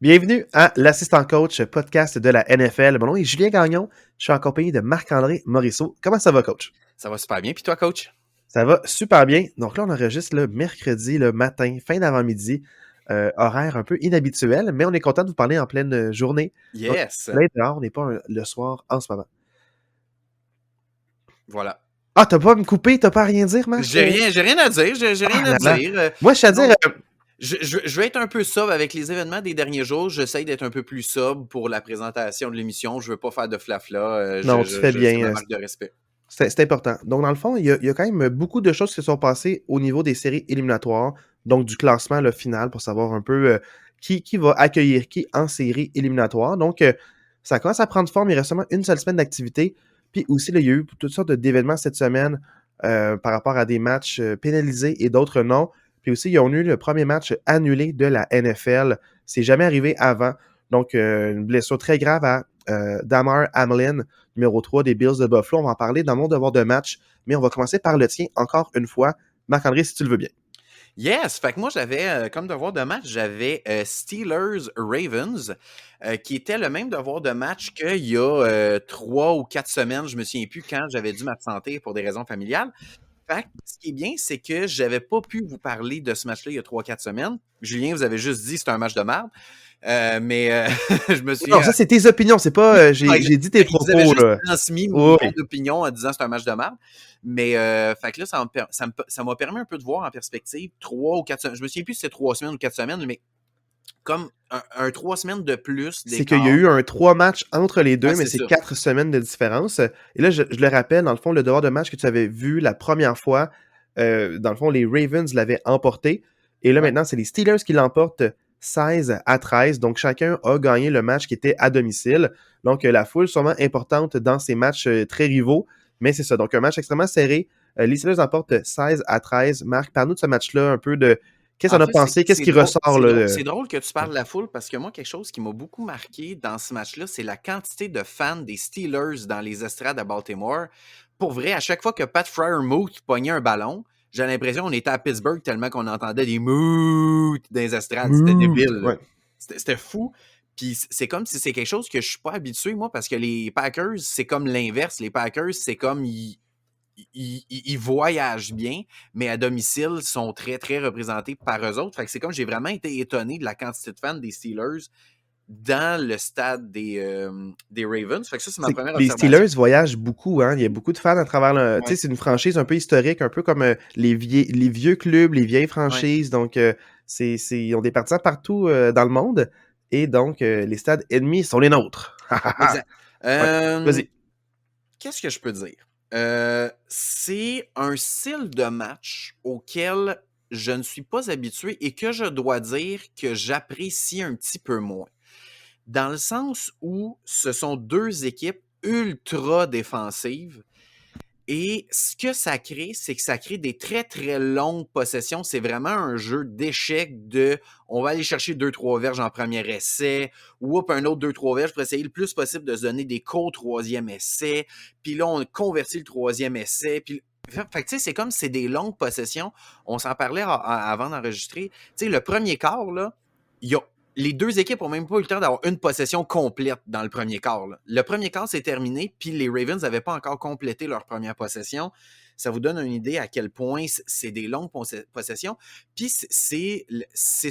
Bienvenue à l'Assistant Coach podcast de la NFL. Mon nom est Julien Gagnon. Je suis en compagnie de Marc-André Morisseau. Comment ça va, coach? Ça va super bien. Puis toi, coach? Ça va super bien. Donc là, on enregistre le mercredi, le matin, fin d'avant-midi. Horaire un peu inhabituel, mais on est content de vous parler en pleine journée. Donc, Yes! là, dehors, on n'est pas le soir en ce moment. Voilà. Ah, t'as pas à me couper? T'as pas à rien dire, Marc? J'ai rien à dire. J'ai rien à Là, là. dire. Moi, je suis à dire... Donc, je vais être un peu sobre avec les événements des derniers jours. J'essaie d'être un peu plus sobre pour la présentation de l'émission. Je veux pas faire de flafla. non, tu fais C'est ma bien. marque de respect. C'est important. Donc, dans le fond, il y a quand même beaucoup de choses qui se sont passées au niveau des séries éliminatoires, donc du classement le final pour savoir un peu qui va accueillir qui en séries éliminatoires. Donc, ça commence à prendre forme. Il reste seulement une seule semaine d'activité. Puis aussi, là, il y a eu toutes sortes d'événements cette semaine par rapport à des matchs pénalisés et d'autres non. Puis aussi, ils ont eu le premier match annulé de la NFL. C'est jamais arrivé avant. Donc, une blessure très grave à Damar Hamlin, numéro 3 des Bills de Buffalo. On va en parler dans mon devoir de match, mais on va commencer par le tien encore une fois. Marc-André, si tu le veux bien. Yes! Fait que moi, j'avais, comme devoir de match, j'avais Steelers-Ravens, qui était le même devoir de match qu'il y a 3 ou 4 semaines. Je me souviens plus quand j'avais dû m'absenter pour des raisons familiales. Fait que ce qui est bien, c'est que j'avais pas pu vous parler de ce match-là il y a 3-4 semaines. Julien, vous avez juste dit que c'est un match de merde. Mais je me Non, souviens. ça, c'est tes opinions. C'est pas. J'ai dit tes Vous avez propos, juste là. transmis mon Oui. opinion en disant que c'est un match de merde. Mais fait que là, ça m'a permis un peu de voir en perspective 3 ou 4 semaines. Je me souviens plus si c'est 3 semaines ou 4 semaines, mais comme un 3 semaines de plus C'est qu'il y a d'écart. eu un 3 matchs entre les deux, Ouais, mais c'est c'est ça. 4 semaines de différence. Et là, je le rappelle, dans le fond, le devoir de match que tu avais vu la première fois, dans le fond, les Ravens l'avaient emporté. Et là, Ouais. maintenant, c'est les Steelers qui l'emportent 16-13. Donc, chacun a gagné le match qui était à domicile. Donc, la foule sûrement importante dans ces matchs très rivaux. Mais c'est ça. Donc, un match extrêmement serré. Les Steelers emportent 16-13. Marc, parle-nous de ce match-là, un peu de qu'est-ce En qu'on a fait, pensé, qu'est-ce qui ressort là. c'est drôle que tu Ouais. parles de la foule parce que moi, quelque chose qui m'a beaucoup marqué dans ce match-là, c'est la quantité de fans des Steelers dans les estrades à Baltimore. Pour vrai, à chaque fois que Pat Freiermuth pognait un ballon, j'ai l'impression qu'on était à Pittsburgh tellement qu'on entendait des moot dans les estrades. C'était Moot. débile, là. Ouais. C'était fou. Puis c'est comme si c'est quelque chose que je suis pas habitué, moi, parce que les Packers, c'est comme l'inverse. Les Packers, c'est comme ils voyagent bien, mais à domicile, sont très, très représentés par eux autres. Fait que c'est comme j'ai vraiment été étonné de la quantité de fans des Steelers dans le stade des Ravens. Fait que ça, c'est ma première Les observation. Steelers voyagent beaucoup, hein. Il y a beaucoup de fans à travers le. Tu sais, Ouais, c'est une franchise un peu historique, un peu comme les vieux clubs, les vieilles ouais, franchises. Donc, ils ont des partisans partout dans le monde. Et donc, les stades ennemis sont les nôtres. exact. Ouais, Euh, vas-y. Qu'est-ce que je peux dire? C'est un style de match auquel je ne suis pas habitué et que je dois dire que j'apprécie un petit peu moins. Dans le sens où ce sont deux équipes ultra défensives et ce que ça crée, c'est que ça crée des très, très longues possessions. C'est vraiment un jeu d'échecs de on va aller chercher 2-3 verges en premier essai, ou un autre 2-3 verges pour essayer le plus possible de se donner des co-troisième essai. Puis là, on convertit le troisième essai. Puis fait que, tu sais, c'est comme c'est des longues possessions. On s'en parlait avant d'enregistrer. Tu sais, le premier quart, là, il y a les deux équipes n'ont même pas eu le temps d'avoir une possession complète dans le premier quart, là. Le premier quart s'est terminé, puis les Ravens n'avaient pas encore complété leur première possession. Ça vous donne une idée à quel point c'est des longues possessions. Puis c'est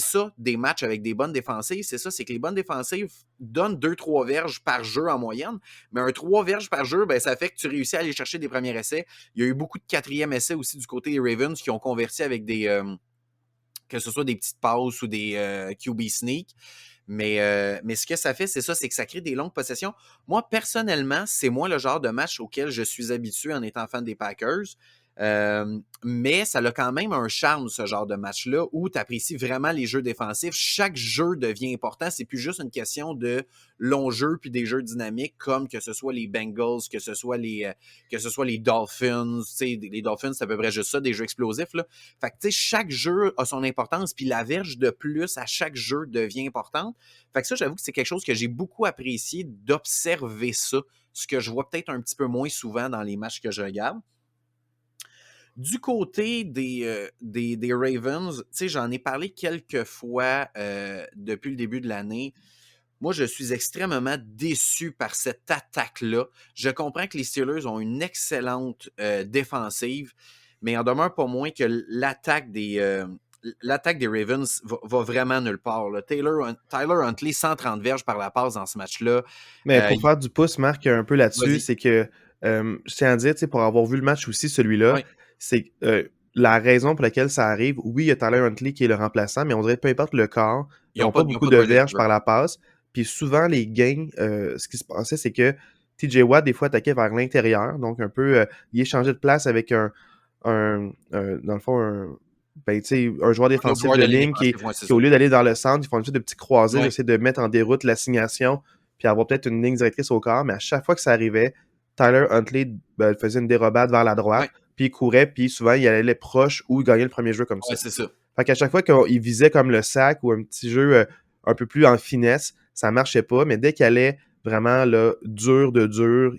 ça, des matchs avec des bonnes défensives. C'est ça, c'est que les bonnes défensives donnent 2-3 verges par jeu en moyenne. Mais un 3 verges par jeu, ben, ça fait que tu réussis à aller chercher des premiers essais. Il y a eu beaucoup de quatrième essais aussi du côté des Ravens qui ont converti avec que ce soit des petites passes ou des QB sneak. Mais ce que ça fait, c'est ça, c'est que ça crée des longues possessions. Moi, personnellement, c'est moi le genre de match auquel je suis habitué en étant fan des Packers. Mais ça a quand même un charme, ce genre de match-là, où tu apprécies vraiment les jeux défensifs. Chaque jeu devient important. C'est plus juste une question de long jeu puis des jeux dynamiques, comme que ce soit les Bengals, que ce soit les Dolphins. Les Dolphins, c'est à peu près juste ça, des jeux explosifs, là. Fait que, tu sais, chaque jeu a son importance, puis la verge de plus à chaque jeu devient importante. Fait que ça, j'avoue que c'est quelque chose que j'ai beaucoup apprécié d'observer ça, ce que je vois peut-être un petit peu moins souvent dans les matchs que je regarde. Du côté des Ravens, tu sais, j'en ai parlé quelques fois depuis le début de l'année. Moi, je suis extrêmement déçu par cette attaque-là. Je comprends que les Steelers ont une excellente défensive, mais en demeure pas moins que l'attaque des Ravens va vraiment nulle part. Là. Tyler Huntley, 130 verges par la passe dans ce match-là. Mais pour faire du pouce, Marc, un peu là-dessus, Vas-y. c'est que je tiens à dire, tu sais, pour avoir vu le match aussi, celui-là, Ouais. c'est la raison pour laquelle ça arrive. Oui, il y a Tyler Huntley qui est le remplaçant, mais on dirait peu importe le corps, ils n'ont pas Ils ont beaucoup pas de de wide verges receiver. par la passe. Puis souvent, les gains, ce qui se passait, c'est que TJ Watt, des fois, attaquait vers l'intérieur. Donc, un peu, il échangeait de place avec dans le fond, ben, un joueur Un autre défensif joueur de de ligne ligne défensive, ouais, c'est qui, ça. au lieu d'aller dans le centre, ils font une sorte de petits croisés, Ouais. essayer de mettre en déroute l'assignation, puis avoir peut-être une ligne directrice au corps. Mais à chaque fois que ça arrivait, Tyler Huntley faisait une dérobade vers la droite, Ouais. puis il courait, puis souvent, il allait proche ou il gagnait le premier jeu comme ça. Ouais, c'est ça. Fait qu'à chaque fois qu'il visait comme le sac ou un petit jeu un peu plus en finesse, ça marchait pas. Mais dès qu'il allait vraiment là, dur de dur,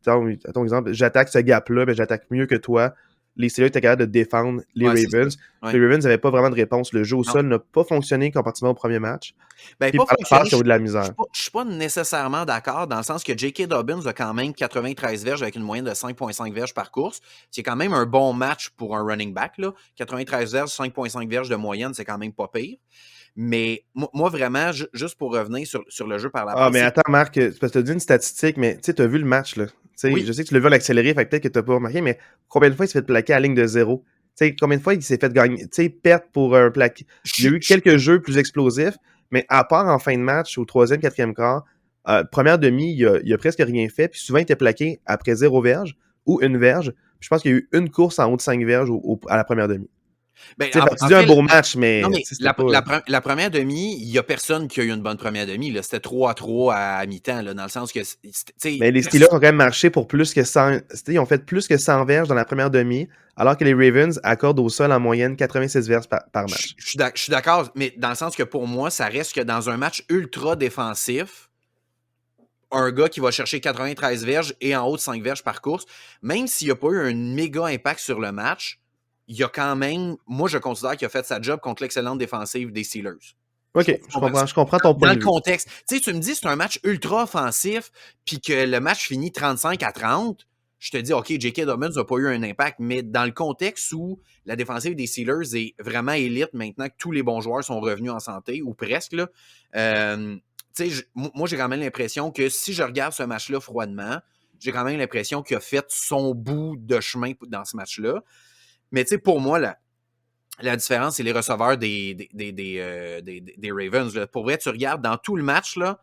à ton exemple, j'attaque ce gap-là, ben, j'attaque mieux que toi. Les Steelers étaient capables de défendre les Ouais, c'est ça. Ravens. Ouais. Les Ravens n'avaient pas vraiment de réponse. Le jeu au Non. sol n'a pas fonctionné comparativement au premier match. Ben, Puis pas par la fonctionné. passe, il y a eu de la misère. Je suis pas nécessairement d'accord dans le sens que J.K. Dobbins a quand même 93 verges avec une moyenne de 5,5 verges par course. C'est quand même un bon match pour un running back. Là. 93 verges, 5,5 verges de moyenne, c'est quand même pas pire. Mais moi vraiment, juste pour revenir sur le jeu par la Ah, passe, mais c'est attends, Marc, c'est parce que tu as dit une statistique, mais tu as vu le match, là. Je oui, sais que tu l'as vu en accéléré, fait que peut-être que tu n'as pas remarqué, mais combien de fois il s'est fait plaquer à la ligne de zéro? Combien de fois il s'est fait gagner, perdre pour un plaqué? Il y a eu je quelques jeux plus explosifs, mais à part en fin de match, au troisième, quatrième quart, première demi, il a presque rien fait, puis souvent il était plaqué après 0 verge ou une verge. Puis je pense qu'il y a eu une course en haut de 5 verges à la première demi. ben, Fait que tu en dis un fait, beau match, non, mais mais c'était pas. la première demi, il n'y a personne qui a eu une bonne première demi. Là. C'était 3-3 à mi-temps, là, dans le sens que Mais les Steelers ont quand même marché pour plus que 100. Ils ont fait plus que 100 verges dans la première demi, alors que les Ravens accordent au sol en moyenne 86 verges par match. je suis d'accord, mais dans le sens que pour moi, ça reste que dans un match ultra défensif, un gars qui va chercher 93 verges et en haut de 5 verges par course, même s'il n'y a pas eu un méga impact sur le match, il y a quand même, moi je considère qu'il a fait sa job contre l'excellente défensive des Steelers. Ok, je comprends ton Dans point le de vue. contexte. Tu sais, tu me dis c'est un match ultra offensif, puis que le match finit 35-30, je te dis, OK, J.K. Dobbins n'a pas eu un impact, mais dans le contexte où la défensive des Steelers est vraiment élite maintenant que tous les bons joueurs sont revenus en santé, ou presque, là, moi, j'ai quand même l'impression que si je regarde ce match-là froidement, j'ai quand même l'impression qu'il a fait son bout de chemin dans ce match-là. Mais tu sais, pour moi, la différence, c'est les receveurs des Ravens. Là. Pour vrai, tu regardes dans tout le match, là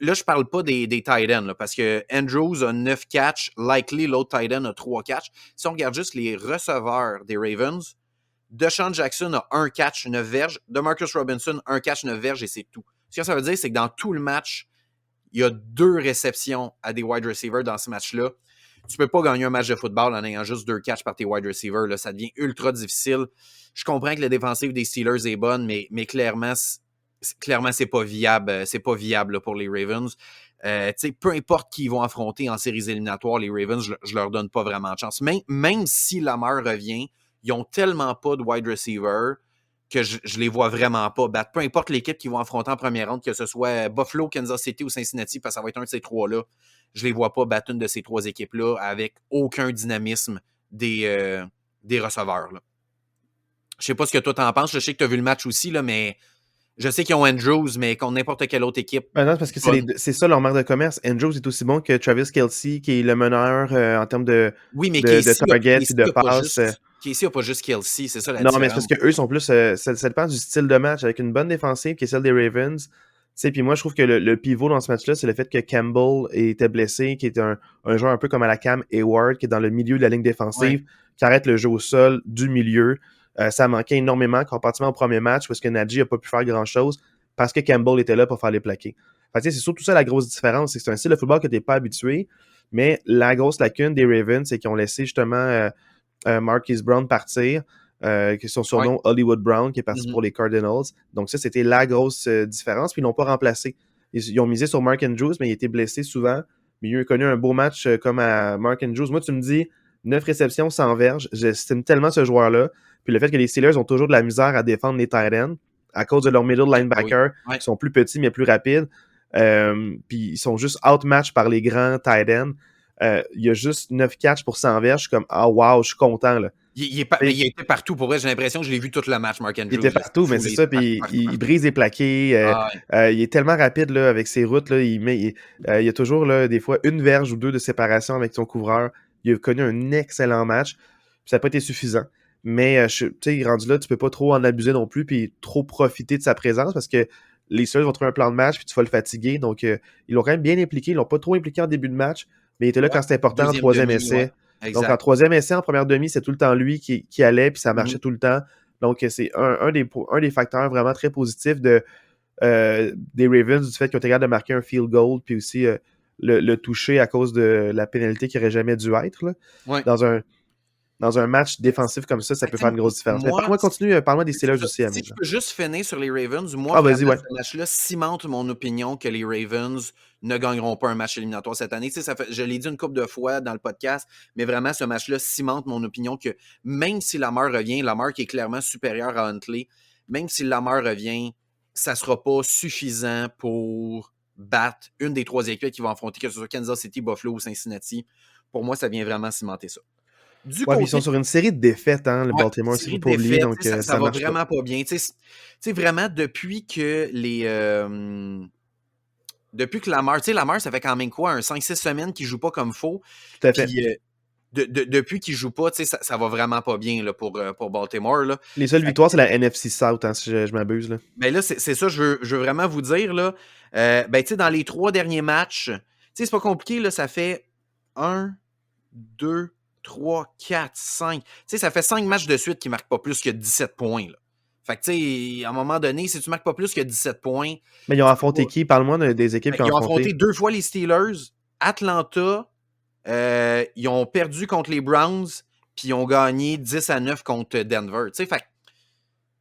je parle pas des tight ends, là, parce que Andrews a 9 catchs, Likely, l'autre tight end, a 3 catchs. Si on regarde juste les receveurs des Ravens, DeSean Jackson a 1 catch, 9 verges. DeMarcus Robinson, 1 catch, 9 verges, et c'est tout. Ce que ça veut dire, c'est que dans tout le match, il y a 2 réceptions à des wide receivers dans ce match-là. Tu peux pas gagner un match de football en ayant juste 2 catchs par tes wide receivers. Là. Ça devient ultra difficile. Je comprends que la défensive des Steelers est bonne, mais clairement, c'est pas viable. C'est pas viable là, pour les Ravens. Peu importe qui ils vont affronter en séries éliminatoires, les Ravens, je leur donne pas vraiment de chance. Même si Lamar revient, ils ont tellement pas de wide receiver que je les vois vraiment pas battre. Peu importe l'équipe qu'ils vont affronter en première ronde, que ce soit Buffalo, Kansas City ou Cincinnati, parce que ça va être un de ces trois-là, je les vois pas battre une de ces trois équipes-là avec aucun dynamisme des receveurs. Là. Je sais pas ce que toi t'en penses. Je sais que tu as vu le match aussi, là, mais je sais qu'ils ont Andrews, mais contre n'importe quelle autre équipe. Ben non, parce que c'est ça leur marque de commerce. Andrews est aussi bon que Travis Kelce, qui est le meneur en termes Oui, mais de target et de passe. Casey n'a pas juste Kelce, c'est ça la Non, mais c'est différence. parce qu'eux sont plus. Ça dépend du style de match, avec une bonne défensive qui est celle des Ravens. Puis moi, je trouve que le pivot dans ce match-là, c'est le fait que Campbell était blessé, qui est un joueur un peu comme à la Cam Hayward, qui est dans le milieu de la ligne défensive, qui arrête le jeu au sol du milieu. Ça manquait énormément comparativement au premier match, parce que Najee n'a pas pu faire grand-chose, parce que Campbell était là pour faire les plaqués. C'est surtout ça la grosse différence, c'est que c'est un style de football que tu n'es pas habitué, mais la grosse lacune des Ravens, c'est qu'ils ont laissé justement Marquise Brown partir, qui son surnom Hollywood Brown, qui est parti pour les Cardinals. Donc ça, c'était la grosse différence. Puis ils l'ont pas remplacé. Ils ont misé sur Mark Andrews, mais il était blessé souvent. Mais il a connu un beau match comme à Mark Andrews. Moi, tu me dis, 9 réceptions, 100 verges. J'estime tellement ce joueur-là. Puis le fait que les Steelers ont toujours de la misère à défendre les tight ends à cause de leur middle linebacker, qui sont plus petits mais plus rapides. Puis ils sont juste outmatched par les grands tight ends. Il y a juste 9 catches pour 100 verges. Je suis comme, ah wow, je suis content, là. Mais il était partout. Pour vrai, j'ai l'impression que je l'ai vu tout le match, Mark Andrews. Il était partout, mais c'est ça. Puis il brise les plaqués. Il est tellement rapide là, avec ses routes. Là, il y a toujours là, des fois une verge ou deux de séparation avec son couvreur. Il a connu un excellent match. Puis ça n'a pas été suffisant. Mais tu sais, rendu là, tu peux pas trop en abuser non plus. Puis trop profiter de sa présence parce que les Steelers vont trouver un plan de match. Puis tu vas le fatiguer. Donc, ils l'ont quand même bien impliqué. Ils l'ont pas trop impliqué en début de match. Mais il était là quand c'était important en troisième essai. Donc, en troisième essai, en première demi, c'est tout le temps lui qui allait, puis ça marchait tout le temps. Donc, c'est un des facteurs vraiment très positifs des Ravens, du fait qu'ils ont été capables de marquer un field goal, puis aussi le toucher à cause de la pénalité qui n'aurait jamais dû être. Là. Ouais. Dans un match défensif comme ça peut faire une grosse différence. Mais parle-moi des Steelers aussi. Si je peux juste finir sur les Ravens, ce match-là cimente mon opinion que les Ravens ne gagneront pas un match éliminatoire cette année. Je l'ai dit une couple de fois dans le podcast, mais vraiment, ce match-là cimente mon opinion que même si Lamar revient, Lamar qui est clairement supérieur à Huntley, même si Lamar revient, ça ne sera pas suffisant pour battre une des trois équipes qui vont affronter, que ce soit Kansas City, Buffalo ou Cincinnati. Pour moi, ça vient vraiment cimenter ça. Côté... ils sont sur une série de défaites, hein, le Baltimore, si vous pas oublier, donc ça va vraiment pas bien. Vraiment, depuis que Lamar, ça fait quand même quoi, un 5-6 semaines qu'il joue pas comme faux. Tout à fait. Puis, depuis qu'il joue pas, ça va vraiment pas bien là, pour Baltimore. Là. Les seules victoires, c'est la NFC South, hein, si je m'abuse. Là. Ben là, c'est ça, je veux vraiment vous dire. Là, dans les 3 derniers matchs, c'est pas compliqué, là, ça fait 1, 2, 3, 4, 5. Ça fait 5 matchs de suite qui ne marquent pas plus que 17 points. Là. Fait que, tu sais, à un moment donné, si tu ne marques pas plus que 17 points... Mais ils ont affronté qui? Parle-moi des équipes qui ont affronté. Ils ont affronté 2 fois les Steelers, Atlanta, ils ont perdu contre les Browns, puis ils ont gagné 10-9 contre Denver. Tu sais, fait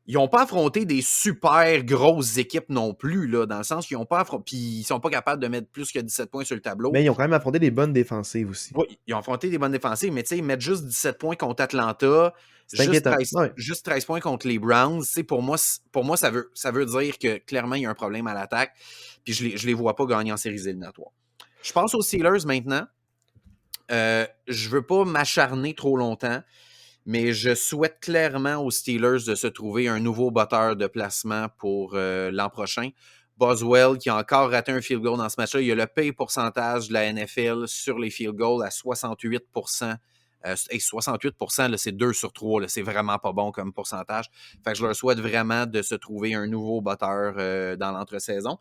ils n'ont pas affronté des super grosses équipes non plus, là, dans le sens qu'ils n'ont pas affronté. Puis ils sont pas capables de mettre plus que 17 points sur le tableau. Mais ils ont quand même affronté des bonnes défensives aussi. Oui, ils ont affronté des bonnes défensives, mais tu sais, mettre juste 17 points contre Atlanta, juste 13 points contre les Browns, pour moi, ça veut dire que clairement, il y a un problème à l'attaque. Puis je les vois pas gagner en séries éliminatoires. Je passe aux Steelers maintenant. Je veux pas m'acharner trop longtemps. Mais je souhaite clairement aux Steelers de se trouver un nouveau batteur de placement pour l'an prochain. Boswell, qui a encore raté un field goal dans ce match-là, il a le pire pourcentage de la NFL sur les field goals à 68%. Et 68%, là, c'est 2 sur 3. Là, c'est vraiment pas bon comme pourcentage. Fait que je leur souhaite vraiment de se trouver un nouveau batteur dans l'entre-saison.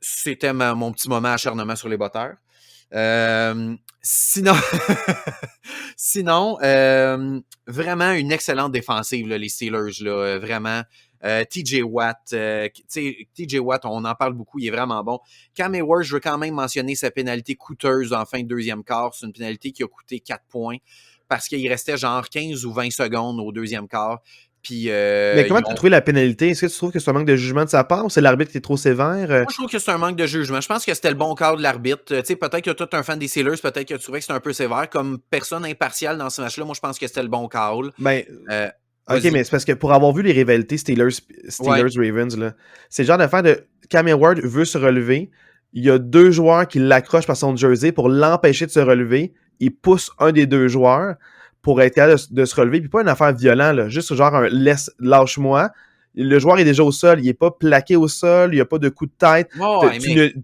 C'était mon petit moment acharnement sur les batteurs. Sinon, vraiment une excellente défensive, là, les Steelers, là, vraiment. TJ Watt, TJ Watt, on en parle beaucoup, il est vraiment bon. Cam Hayward, je veux quand même mentionner sa pénalité coûteuse en fin de deuxième quart. C'est une pénalité qui a coûté 4 points parce qu'il restait genre 15 ou 20 secondes au deuxième quart. Puis, mais comment tu as trouvé la pénalité? Est-ce que tu trouves que c'est un manque de jugement de sa part ou c'est l'arbitre qui est trop sévère? Moi, je trouve que c'est un manque de jugement. Je pense que c'était le bon cadre de l'arbitre. Peut-être que toi, tu es un fan des Steelers, peut-être que tu trouvais que c'était un peu sévère. Comme personne impartiale dans ce match-là, moi, je pense que c'était le bon call. OK, mais c'est parce que pour avoir vu les rivalités Steelers-Ravens, là, c'est le genre d'affaire de Cam Hayward veut se relever. Il y a 2 joueurs qui l'accrochent par son jersey pour l'empêcher de se relever. Il pousse un des 2 joueurs pour être capable de se relever. Puis pas une affaire violente, là, juste genre un lâche-moi. Le joueur est déjà au sol, il n'est pas plaqué au sol, il n'y a pas de coup de tête. Tu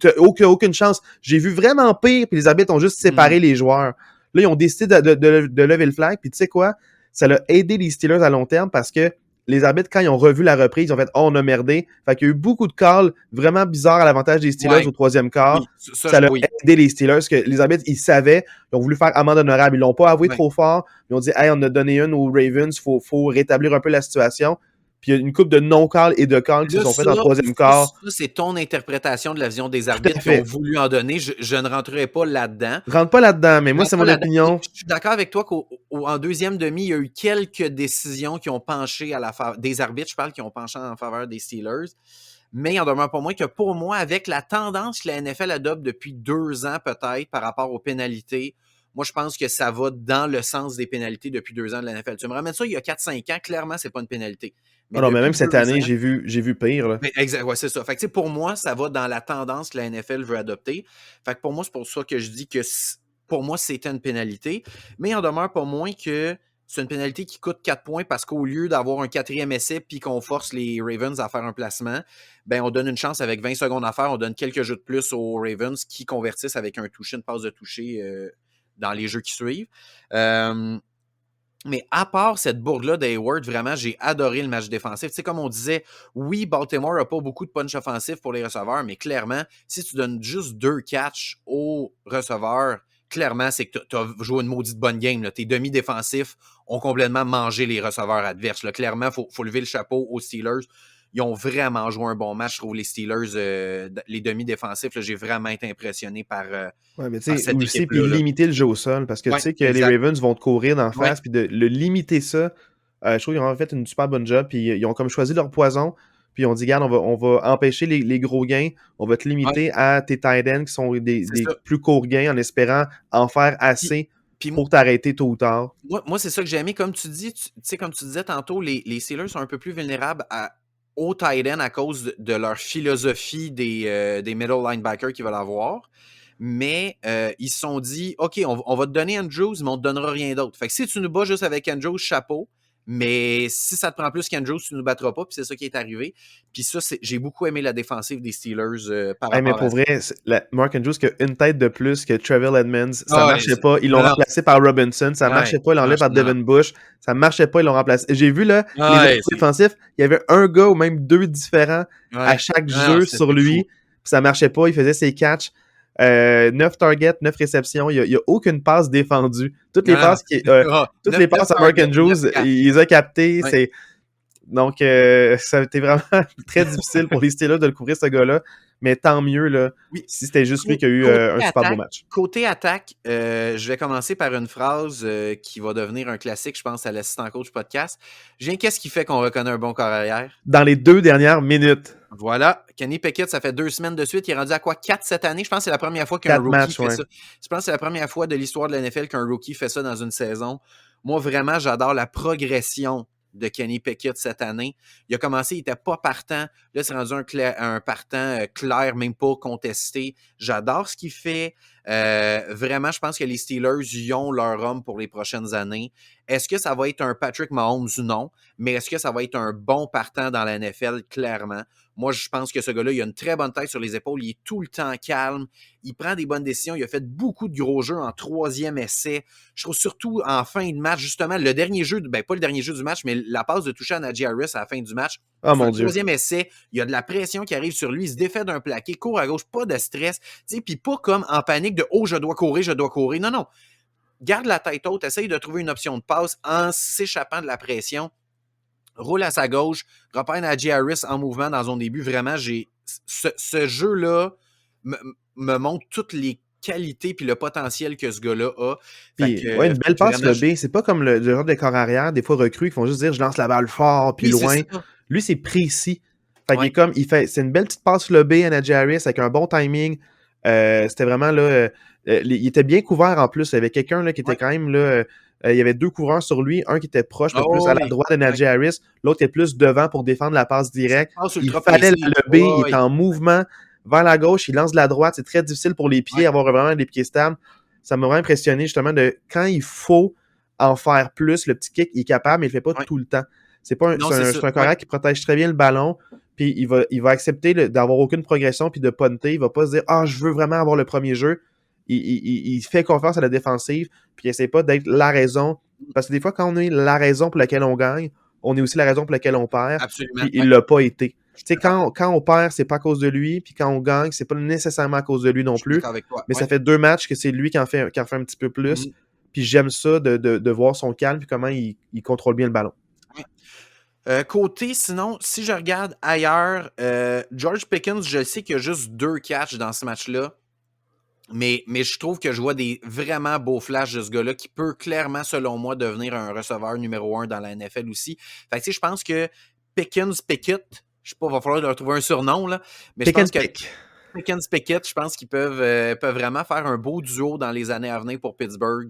n'as aucune chance. J'ai vu vraiment pire, puis les arbitres ont juste séparé les joueurs. Là, ils ont décidé de lever le flag, puis tu sais quoi? Ça a aidé les Steelers à long terme parce que les arbitres, quand ils ont revu la reprise, ils ont fait « Oh, on a merdé ». Fait qu'il y a eu beaucoup de calls vraiment bizarres à l'avantage des Steelers au troisième quart. Oui, ça a aidé les Steelers, que les arbitres, ils savaient, ils ont voulu faire amende honorable. Ils l'ont pas avoué trop fort. Ils ont dit « Hey, on a donné une aux Ravens, faut rétablir un peu la situation ». Puis il y a une couple de non-calls et de calls qui se sont faits dans le troisième quart. Ça, c'est ton interprétation de la vision des arbitres qui ont voulu en donner. Je ne rentrerai pas là-dedans. Rentre pas là-dedans, mais moi, c'est mon opinion. Je suis d'accord avec toi qu'en deuxième demi, il y a eu quelques décisions qui ont penché à la faveur des arbitres, je parle, qui ont penché en faveur des Steelers. Mais il en demeure pas moins que pour moi, avec la tendance que la NFL adopte depuis 2 ans peut-être par rapport aux pénalités, moi, je pense que ça va dans le sens des pénalités depuis 2 ans de la NFL. Tu me ramènes ça il y a 4-5 ans, clairement, c'est pas une pénalité. Ah Mais non, mais depuis même cette 2 année, ans, j'ai vu pire, là. exact, ouais, c'est ça. Fait que, pour moi, ça va dans la tendance que la NFL veut adopter. Fait que pour moi, c'est pour ça que je dis que pour moi, c'était une pénalité. Mais il en demeure pas moins que c'est une pénalité qui coûte 4 points parce qu'au lieu d'avoir un 4e essai puis qu'on force les Ravens à faire un placement, ben on donne une chance avec 20 secondes à faire, on donne quelques jeux de plus aux Ravens qui convertissent avec un toucher, une passe de toucher dans les jeux qui suivent. Mais à part cette bourde-là d'Hayward, vraiment, j'ai adoré le match défensif. Tu sais, comme on disait, oui, Baltimore n'a pas beaucoup de punch offensif pour les receveurs, mais clairement, si tu donnes juste 2 catchs aux receveurs, clairement, c'est que tu as joué une maudite bonne game. Là. Tes demi-défensifs ont complètement mangé les receveurs adverses. Là. Clairement, il faut lever le chapeau aux Steelers. Ils ont vraiment joué un bon match, je trouve, les Steelers, les demi-défensifs. Là, j'ai vraiment été impressionné par, Ouais, mais tu par sais, cette aussi, puis équipe-là. Là. limiter le jeu au sol, parce que tu Ouais, sais que les exact. Ravens vont te courir d'en Ouais, face, puis de le limiter ça, je trouve qu'ils ont fait une super bonne job, puis ils ont comme choisi leur poison, puis ils ont dit, regarde, on va empêcher les gros gains, on va te ouais, limiter à tes tight ends qui sont c'est des ça. plus courts gains en espérant en faire Puis, assez puis pour t'arrêter tôt ou tard. moi c'est ça que j'ai aimé. Comme tu dis, tu sais, comme tu disais tantôt, les Steelers sont un peu plus vulnérables au tight end à cause de leur philosophie des middle linebackers qu'ils veulent avoir. Mais ils se sont dit, OK, on va te donner Andrews, mais on te donnera rien d'autre. Fait que si tu nous bats juste avec Andrews, chapeau. Mais si ça te prend plus qu'Andrews, tu nous battras pas. Puis c'est ça qui est arrivé. Puis ça, j'ai beaucoup aimé la défensive des Steelers par Hey, mais rapport à pour ça. vrai, Mark Andrews qui a une tête de plus que Trevor Edmonds, ça Ah ouais, marchait pas. Ils l'ont non, non, remplacé par Robinson, ça ouais, marchait pas. Ils l'ont enlevé par non, non. Devin Bush, ça marchait pas. Ils l'ont remplacé. J'ai vu là, les Ouais, autres défensifs, il y avait un gars ou même deux différents à ouais. chaque Non, jeu sur c'était fou. lui. Puis ça marchait pas. Il faisait ses catchs. 9 targets, 9 réceptions. Il y a aucune passe défendue. Non, non, Toutes les 9 passes à Mark targets, 9 Andrews, catchs. il les a captées. Ouais. Donc, ça a été vraiment très difficile pour les Steelers de le couvrir, ce gars-là. Mais tant mieux, là, Oui. si c'était juste lui qui a eu un super beau match. Côté attaque, je vais commencer par une phrase qui va devenir un classique, je pense, à l'assistant coach podcast. Qu'est-ce qui fait qu'on reconnaît un bon corps arrière? Dans les 2 dernières minutes, Voilà. Kenny Pickett, ça fait 2 semaines de suite. Il est rendu à quoi? 4 cette année? Je pense que c'est la première fois qu'un 4 rookie matchs, fait ouais. ça. Je pense que c'est la première fois de l'histoire de la NFL qu'un rookie fait ça dans une saison. Moi, vraiment, j'adore la progression de Kenny Pickett cette année. Il a commencé, il n'était pas partant. Là, c'est rendu un partant clair, même pas contesté. J'adore ce qu'il fait. Vraiment, je pense que les Steelers y ont leur homme pour les prochaines années. Est-ce que ça va être un Patrick Mahomes? Non. Mais est-ce que ça va être un bon partant dans la NFL? Clairement. Moi, je pense que ce gars-là, il a une très bonne tête sur les épaules. Il est tout le temps calme. Il prend des bonnes décisions. Il a fait beaucoup de gros jeux en 3e essai. Je trouve surtout en fin de match, justement, le dernier jeu, ben pas le dernier jeu du match, mais la passe de toucher à Najee Harris à la fin du match. Oh C'est mon un Dieu. 3e essai. Il y a de la pression qui arrive sur lui. Il se défait d'un plaqué, court à gauche, pas de stress. Puis pas comme en panique de « Oh, je dois courir, je dois courir ». Non, non. Garde la tête haute. Essaye de trouver une option de passe en s'échappant de la pression. Roule à sa gauche, repère Najee Harris en mouvement dans son début. Vraiment, ce jeu-là me montre toutes les qualités puis le potentiel que ce gars-là a. Puis, ouais, une belle passe vraiment, lobée. C'est pas comme le genre de corps arrière, des fois recrues, qui font juste dire je lance la balle fort puis oui, c'est loin. ça. Lui, c'est précis. Fait qu'il est Ouais. comme, c'est une belle petite passe lobée à Najee Harris avec un bon timing. C'était vraiment là. Il était bien couvert en plus. Il y avait quelqu'un là qui était Ouais. quand même là. Il y avait 2 couvreurs sur lui, un qui était proche, mais plus Oh, à la oui. droite de Najee Harris, l'autre est plus devant pour défendre la passe directe. Passe Il ultra fallait précis. la lever, il est Ouais. en mouvement vers la gauche, il lance de la droite, c'est très difficile pour les pieds, Ouais. avoir vraiment des pieds stables. Ça m'a vraiment impressionné justement de quand il faut en faire plus, le petit kick, il est capable, mais il le fait pas Ouais. tout le temps. C'est pas Non, c'est ça. un correct qui protège très bien le ballon, puis il va accepter d'avoir aucune progression puis de punter. Il va pas se dire « Ah, je veux vraiment avoir le premier jeu ». Il fait confiance à la défensive, puis il essaie pas d'être la raison. Parce que des fois, quand on est la raison pour laquelle on gagne, on est aussi la raison pour laquelle on perd, Absolument. puis il l'a pas été. Tu sais, quand on perd, c'est pas à cause de lui, puis quand on gagne, c'est pas nécessairement à cause de lui non Je suis plus. d'accord avec toi. Mais ça Ouais. fait 2 matchs que c'est lui qui en fait un petit peu plus. Mhm. Puis j'aime ça de voir son calme puis comment il contrôle bien le ballon. Côté, sinon, si je regarde ailleurs, George Pickens, je sais qu'il y a juste 2 catchs dans ce match-là. Mais je trouve que je vois des vraiment beaux flashs de ce gars-là qui peut clairement, selon moi, devenir un receveur numéro 1 dans la NFL aussi. Fait que, tu sais, je pense que Pickett, je sais pas, il va falloir leur trouver un surnom, là. Mais je Pick and pense que pick. Pickens Pickett, je pense qu'ils peuvent vraiment faire un beau duo dans les années à venir pour Pittsburgh.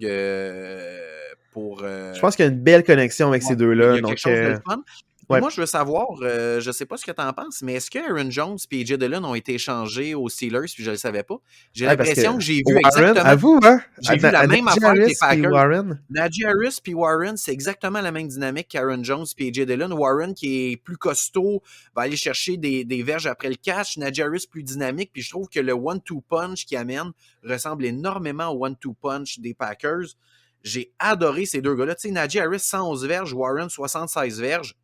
Je pense qu'il y a une belle connexion avec Ouais, ces il deux-là. y a quelque Donc, chose de le fun. Puis ouais. moi, je veux savoir, je sais pas ce que tu en penses, mais est-ce que Aaron Jones et AJ Dillon ont été échangés aux Steelers puis je le savais pas? J'ai Ouais, parce que l'impression que j'ai vu Warren, exactement, avoue, hein? j'ai vu la même Najee affaire que les Harris puis Packers. Warren. Najee Harris puis Warren, c'est exactement la même dynamique qu'Aaron Jones puis AJ Dillon. Warren, qui est plus costaud, va aller chercher des verges après le catch. Najee Harris, plus dynamique. Puis je trouve que le one-two punch qu'il amène ressemble énormément au one-two punch des Packers. J'ai adoré ces deux gars-là. Tu sais, Najee Harris, 111 verges, Warren, 76 verges.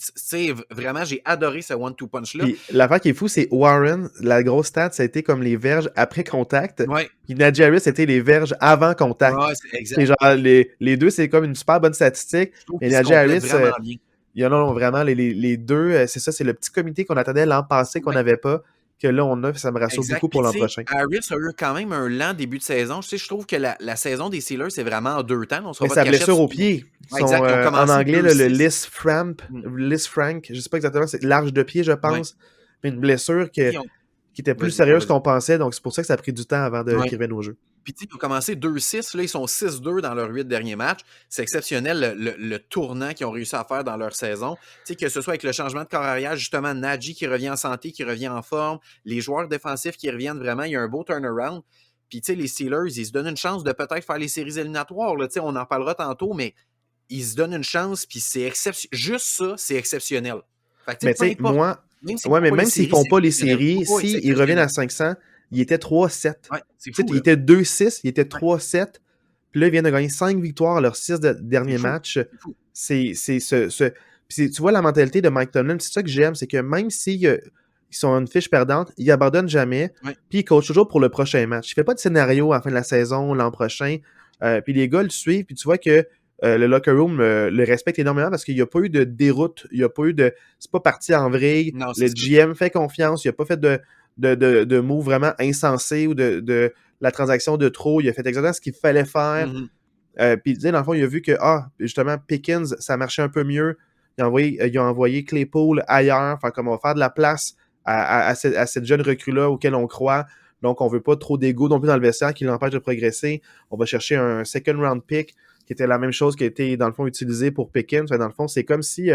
Tu sais, vraiment, j'ai adoré ce one-two punch-là. Puis l'affaire qui est fou, c'est Warren, la grosse stat, ça a été comme les verges après contact. Ouais. Puis Najee Harris, c'était les verges avant contact. Ouais, c'est exact. C'est genre, les deux, c'est comme une super bonne statistique. Je trouve Mais qu'ils se Najee Harris, complètent vraiment bien. il y en a vraiment, les deux, c'est ça, c'est le petit comité qu'on attendait l'an passé, qu'on Ouais. n'avait pas, que là, on a, puis ça me rassure Exact. beaucoup pour Puis, l'an prochain. Harris a eu quand même un lent début de saison. Tu sais, je trouve que la saison des Steelers, c'est vraiment en 2 temps. On sera Mais pas sa de cachette. blessure au pied, Ouais, exact. Ils ont en commencé anglais, là, le 2-6. Liz Frank, je sais pas exactement, c'est large de pied, je pense, mais une blessure qui était plus Vas-y, sérieuse vas-y. qu'on pensait, donc c'est pour ça que ça a pris du temps avant qu'il revienne au jeu. Puis, tu sais, ils ont commencé 2-6. Là, ils sont 6-2 dans leurs 8 derniers matchs. C'est exceptionnel le tournant qu'ils ont réussi à faire dans leur saison. Tu sais, que ce soit avec le changement de corps arrière, justement, Najee qui revient en santé, qui revient en forme, les joueurs défensifs qui reviennent vraiment. Il y a un beau turnaround. Puis, tu sais, les Steelers, ils se donnent une chance de peut-être faire les séries éliminatoires. Là. Tu sais, on en parlera tantôt, mais ils se donnent une chance. Puis, c'est exceptionnel. Juste ça, c'est exceptionnel. Fait que, Mais tu sais, moi, même s'ils font pas les séries, s'ils reviennent à 500, il était 3-7. Ouais, c'est fou, il était 2-6, il était 3-7. Puis là, ils viennent de gagner 5 victoires à leurs 6 derniers matchs. C'est Puis tu vois la mentalité de Mike Tomlin, c'est ça que j'aime, c'est que même s'ils sont une fiche perdante, ils abandonnent jamais. Ouais. Puis ils coachent toujours pour le prochain match. Il fait pas de scénario à la fin de la saison, l'an prochain. Puis les gars le suivent, puis tu vois que le locker room le respecte énormément parce qu'il n'y a pas eu de déroute, il n'y a pas eu de. C'est pas parti en vrille. Non, le GM fait confiance, il n'a pas fait de moves vraiment insensés ou de la transaction de trop. Il a fait exactement ce qu'il fallait faire. Puis, dans le fond, il a vu que, justement, Pickens, ça marchait un peu mieux. Il a envoyé Claypool ailleurs. Enfin, comme on va faire de la place à cette jeune recrue-là auquel on croit. Donc, on veut pas trop d'ego non plus dans le vestiaire qui l'empêche de progresser. On va chercher un second round pick qui était la même chose qui a été, dans le fond, utilisé pour Pickens. Enfin, dans le fond, c'est comme si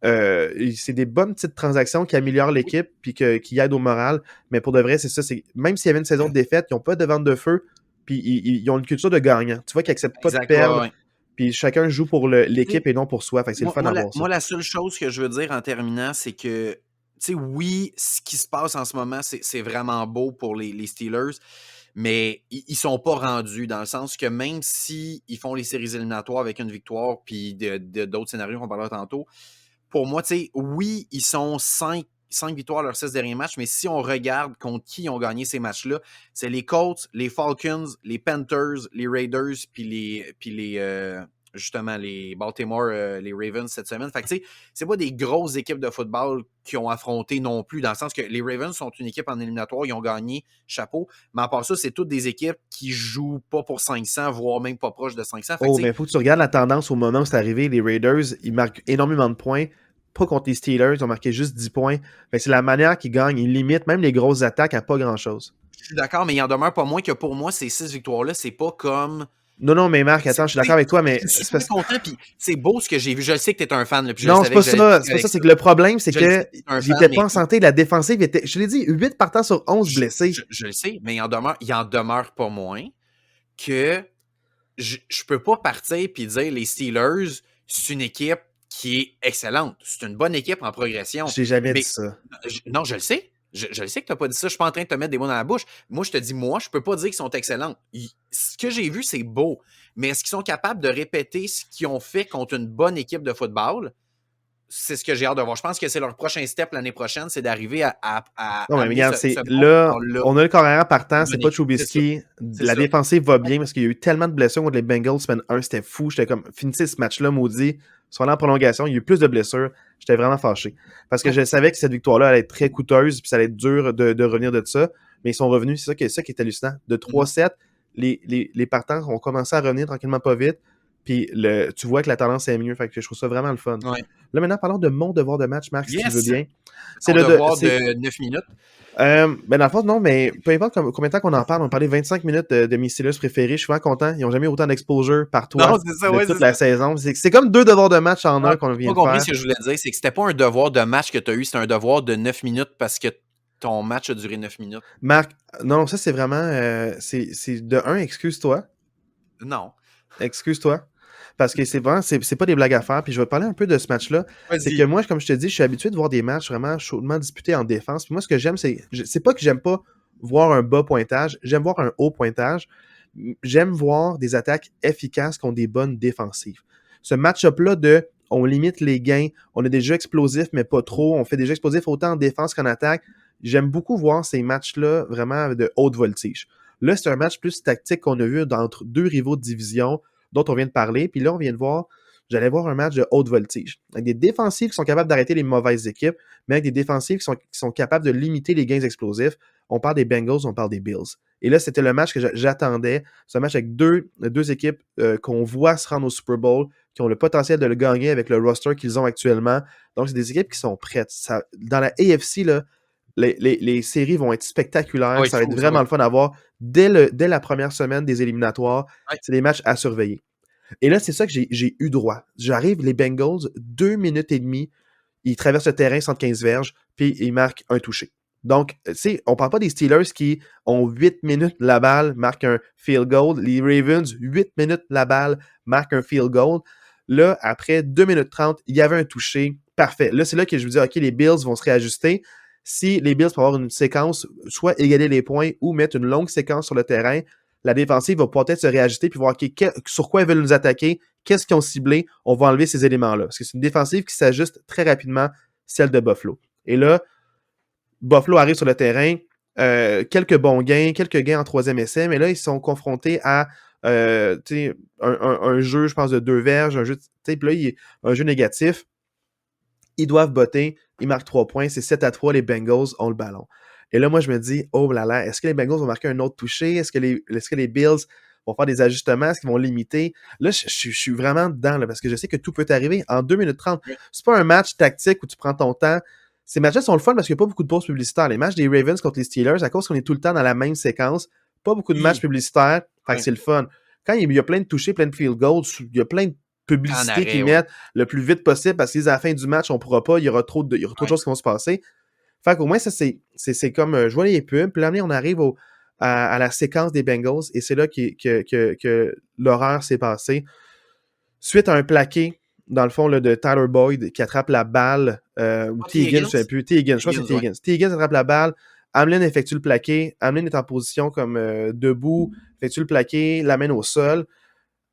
c'est des bonnes petites transactions qui améliorent l'équipe puis qui aident au moral. Mais pour de vrai, c'est ça. Même s'il y avait une saison de défaite, ils n'ont pas de vente de feu. Puis ils ont une culture de gagnant. Tu vois qu'ils n'acceptent pas de perdre. Ouais. Puis chacun joue pour l'équipe et non pour soi. Fait que c'est le fun à voir ça. Moi, la seule chose que je veux dire en terminant, c'est que, tu sais, oui, ce qui se passe en ce moment, c'est vraiment beau pour les Steelers, mais ils sont pas rendus dans le sens que même s'ils font les séries éliminatoires avec une victoire puis d'autres scénarios qu'on parlera tantôt, pour moi, tu sais, oui, ils sont 5 victoires leurs 6 derniers matchs, mais si on regarde contre qui ils ont gagné ces matchs-là, c'est les Colts, les Falcons, les Panthers, les Raiders, puis justement les Baltimore, les Ravens cette semaine. Fait que tu sais, c'est pas des grosses équipes de football qui ont affronté non plus, dans le sens que les Ravens sont une équipe en éliminatoire, ils ont gagné, chapeau, mais à part ça, c'est toutes des équipes qui jouent pas pour 500, voire même pas proche de 500. Fait mais il faut que tu regardes la tendance au moment où c'est arrivé. Les Raiders, ils marquent énormément de points. Pas contre les Steelers, ils ont marqué juste 10 points. Mais c'est la manière qu'ils gagnent. Ils limitent même les grosses attaques à pas grand-chose. Je suis d'accord, mais il en demeure pas moins que pour moi, ces 6 victoires-là, c'est pas comme... Non, mais Marc, attends, je suis d'accord avec toi, mais... Je suis content, puis c'est beau ce que j'ai vu. Je sais que t'es un fan. Là, puis non, c'est pas ça. C'est pas ça. C'est que le problème, c'est que j'étais pas en santé. La défensive était... Je te l'ai dit, 8 partants sur 11 blessés. Je le sais, mais il en demeure pas moins que je peux pas partir puis dire les Steelers, c'est une équipe qui est excellente. C'est une bonne équipe en progression. J'ai jamais dit ça. Non, je le sais. Je le sais que tu n'as pas dit ça. Je suis pas en train de te mettre des mots dans la bouche. Moi, je te dis, je peux pas dire qu'ils sont excellents. Ce que j'ai vu, c'est beau. Mais est-ce qu'ils sont capables de répéter ce qu'ils ont fait contre une bonne équipe de football? C'est ce que j'ai hâte de voir. Je pense que c'est leur prochain step l'année prochaine, c'est d'arriver à non, mais regarde, là, on a le corps arrière partant, c'est pas Trubisky. La défensive va bien parce qu'il y a eu tellement de blessures contre les Bengals semaine 1, c'était fou. J'étais comme, finissez ce match-là, maudit. Soit là en prolongation, il y a eu plus de blessures. J'étais vraiment fâché. Parce que je savais que cette victoire-là allait être très coûteuse, puis ça allait être dur de revenir de ça. Mais ils sont revenus, c'est ça qui est hallucinant. De 3-7, les partants ont commencé à revenir tranquillement pas vite. Puis tu vois que la tendance est mieux. Fait que je trouve ça vraiment le fun. Ouais. Là, maintenant, parlons de mon devoir de match, Marc, si tu le veux Yes! bien. C'est Ton le de. devoir de 9 minutes. Ben dans le fond, non, mais peu importe combien de temps qu'on en parle, on parlait 25 minutes de mes Steelers préférés. Je suis vraiment content. Ils n'ont jamais eu autant d'exposure par Non, toi c'est ça, de ouais, toute c'est la ça. saison. C'est comme 2 devoirs de match en Non, un qu'on t'as vient pas de compris faire. ce que je voulais dire, c'est que c'était pas un devoir de match que tu as eu, c'était un devoir de 9 minutes parce que ton match a duré 9 minutes. Marc, non, ça c'est vraiment. C'est de un, excuse-toi. Non. Excuse-toi. Parce que c'est vraiment, c'est pas des blagues à faire. Puis je vais parler un peu de ce match-là. C'est que Vas-y. moi, comme je te dis, je suis habitué de voir des matchs vraiment chaudement disputés en défense. Puis moi, ce que j'aime, c'est pas que j'aime pas voir un bas pointage, j'aime voir un haut pointage. J'aime voir des attaques efficaces qui ont des bonnes défensives. Ce match-up-là de on limite les gains, on a des jeux explosifs, mais pas trop. On fait des jeux explosifs autant en défense qu'en attaque. J'aime beaucoup voir ces matchs-là vraiment de haute voltige. Là, c'est un match plus tactique qu'on a vu entre deux rivaux de division dont on vient de parler. Puis là, on vient de voir, j'allais voir un match de haute voltige. Avec des défensives qui sont capables d'arrêter les mauvaises équipes, mais avec des défensives qui sont capables de limiter les gains explosifs. On parle des Bengals, on parle des Bills. Et là, c'était le match que j'attendais. C'est un match avec deux équipes qu'on voit se rendre au Super Bowl, qui ont le potentiel de le gagner avec le roster qu'ils ont actuellement. Donc, c'est des équipes qui sont prêtes. Dans la AFC, là, les séries vont être Ça spectaculaires. va être Ça va être fou, ça va vraiment être le fun fou. à voir dès la première semaine des éliminatoires. Ouais. C'est des matchs à surveiller. Et là, c'est ça que j'ai eu droit. J'arrive, les Bengals, 2 minutes et demie, ils traversent le terrain 115 verges, puis ils marquent un touché. Donc, tu sais, on parle pas des Steelers qui ont 8 minutes la balle, marquent un field goal. Les Ravens, 8 minutes la balle, marquent un field goal. Là, après 2 minutes 30, il y avait un touché. Parfait. Là, c'est là que je me dis, OK, les Bills vont se réajuster. Si les Bills peuvent avoir une séquence, soit égaler les points ou mettre une longue séquence sur le terrain, la défensive va peut-être se réajuster puis voir sur quoi ils veulent nous attaquer, qu'est-ce qu'ils ont ciblé, on va enlever ces éléments-là. Parce que c'est une défensive qui s'ajuste très rapidement, celle de Buffalo. Et là, Buffalo arrive sur le terrain, quelques gains en troisième essai, mais là, ils sont confrontés à un jeu, je pense, de 2 verges, puis là, un jeu négatif. Ils doivent botter, ils marquent 3 points, c'est 7-3, les Bengals ont le ballon. Et là, moi, je me dis, oh là là, est-ce que les Bengals vont marquer un autre touché? Est-ce que les Bills vont faire des ajustements? Est-ce qu'ils vont limiter? Là, je suis vraiment dedans, là, parce que je sais que tout peut arriver en 2 minutes 30. C'est pas un match tactique où tu prends ton temps. Ces matchs-là sont le fun parce qu'il n'y a pas beaucoup de pauses publicitaires. Les matchs des Ravens contre les Steelers, à cause qu'on est tout le temps dans la même séquence, pas beaucoup de matchs publicitaires, fait que Ouais. c'est le fun. Quand il y a plein de touchés, plein de field goals, il y a plein de En publicité qu'ils arrêt, ouais. mettent le plus vite possible parce que à la fin du match, on pourra pas, il y aura trop de Ouais. choses qui vont se passer. Fait qu'au moins, ça, c'est comme, je vois les pubs, puis là, on arrive à la séquence des Bengals, et c'est là que l'horreur s'est passée. Suite à un plaqué, dans le fond, là, de Tyler Boyd, qui attrape la balle, ou Pas T. T. Higgins, je ne Higgins? sais plus, T. Higgins, je crois que c'est Higgins, T. ouais. Higgins. T. Higgins attrape la balle, Hamlin effectue le plaqué, Hamlin est en position comme debout, effectue le plaqué, l'amène au sol,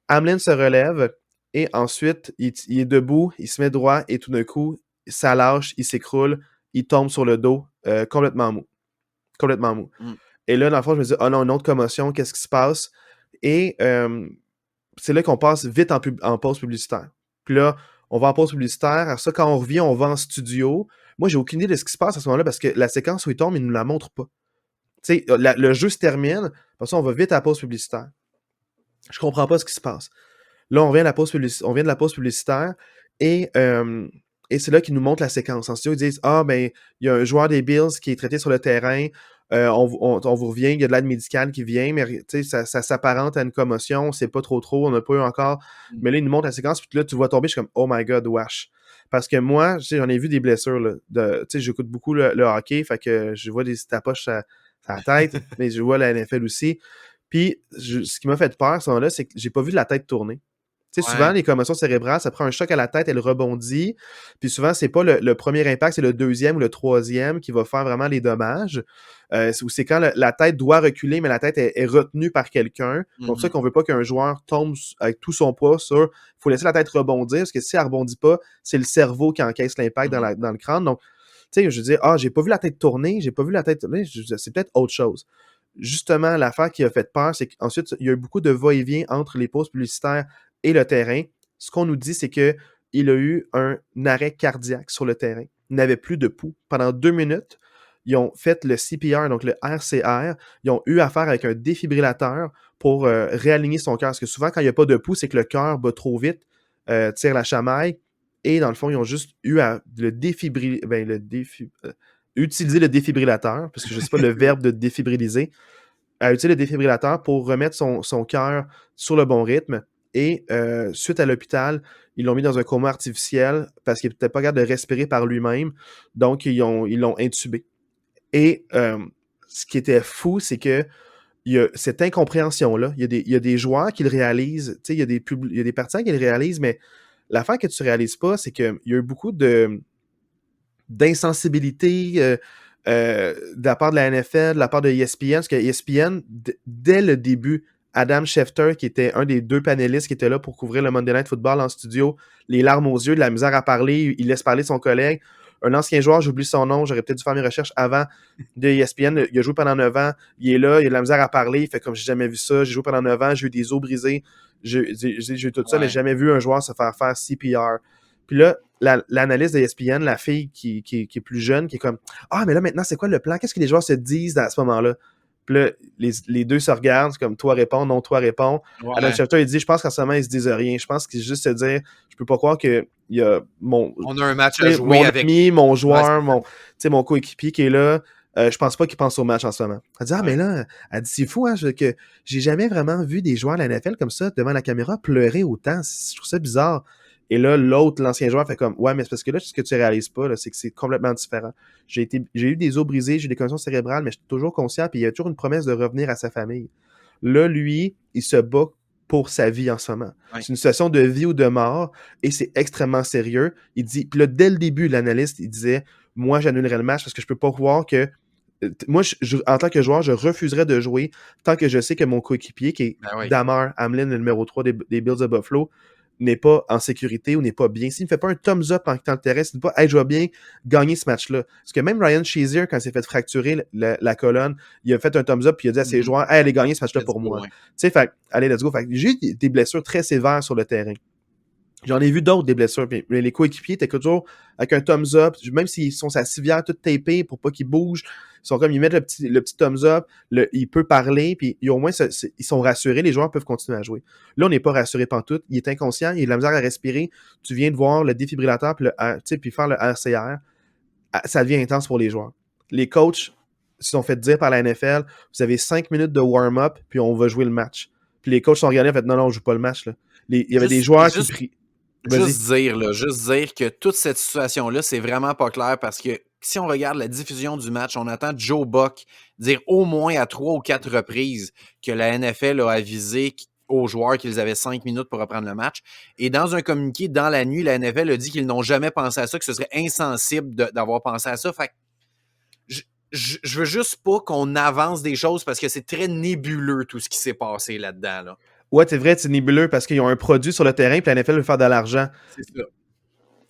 Hamlin se relève, et ensuite, il est debout, il se met droit, et tout d'un coup, ça lâche, il s'écroule, il tombe sur le dos, complètement mou. Complètement mou. Mm. Et là, dans le fond, je me dis, oh non, une autre commotion, qu'est-ce qui se passe? Et c'est là qu'on passe vite en pause publicitaire. Puis là, on va en pause publicitaire. À ça, quand on revient, on va en studio. Moi, j'ai aucune idée de ce qui se passe à ce moment-là parce que la séquence où il tombe, il ne nous la montre pas. Tu sais, le jeu se termine. Pour ça, on va vite à la pause publicitaire. Je comprends pas ce qui se passe. Là, on vient de la pause publicitaire et, c'est là qu'ils nous montrent la séquence. En studio, ils disent, ah, ben, il y a un joueur des Bills qui est traité sur le terrain. On vous revient, il y a de l'aide médicale qui vient, mais ça s'apparente à une commotion, on sait pas trop, on n'a pas eu encore. Mais là, ils nous montrent la séquence, puis là, tu vois tomber, je suis comme, oh my god, wesh. Parce que moi, j'en ai vu des blessures, là, j'écoute beaucoup le hockey, fait que je vois des tapoches à la tête, mais je vois la NFL aussi. Puis, ce qui m'a fait peur à ce moment-là, c'est que j'ai pas vu la tête tourner. Tu sais, souvent, Ouais. les commotions cérébrales, ça prend un choc à la tête, elle rebondit. Puis souvent, c'est pas le premier impact, c'est le deuxième ou le troisième qui va faire vraiment les dommages. C'est quand la tête doit reculer, mais la tête est retenue par quelqu'un. C'est pour ça qu'on veut pas qu'un joueur tombe avec tout son poids sur. Il faut laisser la tête rebondir, parce que si elle rebondit pas, c'est le cerveau qui encaisse l'impact dans le crâne. Donc, tu sais, je dis, j'ai pas vu la tête tourner, j'ai pas vu la tête tourner, c'est peut-être autre chose. Justement, l'affaire qui a fait peur, c'est qu'ensuite, il y a eu beaucoup de va-et-vient entre les pauses publicitaires et le terrain. Ce qu'on nous dit, c'est qu'il a eu un arrêt cardiaque sur le terrain. Il n'avait plus de pouls pendant 2 minutes. ils ont fait le CPR, donc le RCR. Ils ont eu affaire avec un défibrillateur pour réaligner son cœur. Parce que souvent, quand il n'y a pas de pouls, c'est que le cœur bat trop vite, tire la chamaille. Et dans le fond, ils ont juste eu à utiliser le défibrillateur, parce que je ne sais pas le verbe de défibriliser, à utiliser le défibrillateur pour remettre son cœur sur le bon rythme. Et suite à l'hôpital, ils l'ont mis dans un coma artificiel parce qu'il n'était pas capable de respirer par lui-même. Donc, ils l'ont intubé. Et ce qui était fou, c'est que il y a cette incompréhension-là. Il y a des joueurs qui le réalisent. Il y a des partisans qui le réalisent, mais l'affaire que tu ne réalises pas, c'est qu'il y a eu beaucoup d'insensibilité de la part de la NFL, de la part de ESPN, parce que ESPN, dès le début, Adam Schefter, qui était un des 2 panélistes qui était là pour couvrir le Monday Night Football en studio, les larmes aux yeux, de la misère à parler, il laisse parler son collègue. Un ancien joueur, j'oublie son nom, j'aurais peut-être dû faire mes recherches avant de ESPN. Il a joué pendant 9 ans, il est là, il a de la misère à parler, il fait comme j'ai jamais vu ça, j'ai joué pendant 9 ans, j'ai eu des os brisés, j'ai eu tout ça, mais j'ai jamais vu un joueur se faire CPR. Puis là, l'analyste de ESPN, la fille qui est plus jeune, qui est comme « Ah, mais là, maintenant, c'est quoi le plan? Qu'est-ce que les joueurs se disent à ce moment-là? » Puis là, les deux se regardent, c'est comme « Toi réponds, non, toi réponds. » Adam Schefter, il dit « Je pense qu'en ce moment, ils se disent rien. Je pense qu'ils juste se dire « Je peux pas croire qu'il y a on a un match à jouer mon avec ami, mon joueur, mon coéquipier qui est là. Je pense pas qu'il pense au match en ce moment. » Elle dit « Ah, mais là, elle dit, c'est fou, hein, que j'ai jamais vraiment vu des joueurs de la NFL comme ça, devant la caméra, pleurer autant. Je trouve ça bizarre. » Et là, l'ancien joueur fait comme « Ouais, mais c'est parce que là, ce que tu réalises pas, là, c'est que c'est complètement différent. J'ai eu des os brisés, j'ai eu des conditions cérébrales, mais je suis toujours conscient, puis il y a toujours une promesse de revenir à sa famille. » Là, lui, il se bat pour sa vie en ce moment. Ouais. C'est une situation de vie ou de mort, et c'est extrêmement sérieux. Il dit, puis là, dès le début, l'analyste, il disait « Moi, j'annulerai le match parce que je peux pas croire que moi, en tant que joueur, je refuserais de jouer tant que je sais que mon coéquipier, qui est Damar Hamlin, le numéro 3 des Bills de Buffalo, n'est pas en sécurité ou n'est pas bien. S'il ne fait pas un thumbs up en quittant le terrain, s'il ne dit pas « Hey, je vais bien gagner ce match-là. » Parce que même Ryan Shazier, quand il s'est fait fracturer la colonne, il a fait un thumbs up et il a dit à ses joueurs « Hey, allez gagner ce match-là pour moi. » Tu sais, fait allez, let's go. Fait j'ai eu des blessures très sévères sur le terrain. J'en ai vu d'autres, des blessures. Mais les coéquipiers étaient toujours avec un thumbs up. Même s'ils sont sa civière toute tapée pour pas qu'ils bougent, ils mettent le petit thumbs up, il peut parler, puis au moins, ils sont rassurés. Les joueurs peuvent continuer à jouer. Là, on n'est pas rassuré pantoute. Il est inconscient, il a de la misère à respirer. Tu viens de voir le défibrillateur, puis faire le RCR. Ça devient intense pour les joueurs. Les coachs se sont fait dire par la NFL, vous avez 5 minutes de warm-up, puis on va jouer le match. Puis les coachs sont regardés et ont fait, non, on joue pas le match. Là. Il y avait des joueurs qui prient. Juste dire que toute cette situation-là, c'est vraiment pas clair parce que si on regarde la diffusion du match, on attend Joe Buck dire au moins à 3 ou 4 reprises que la NFL a avisé aux joueurs qu'ils avaient 5 minutes pour reprendre le match. Et dans un communiqué, dans la nuit, la NFL a dit qu'ils n'ont jamais pensé à ça, que ce serait insensible d'avoir pensé à ça. Fait que je veux juste pas qu'on avance des choses parce que c'est très nébuleux tout ce qui s'est passé là-dedans. Là. Ouais, c'est vrai, c'est nébuleux parce qu'ils ont un produit sur le terrain et la NFL veut faire de l'argent. C'est ça.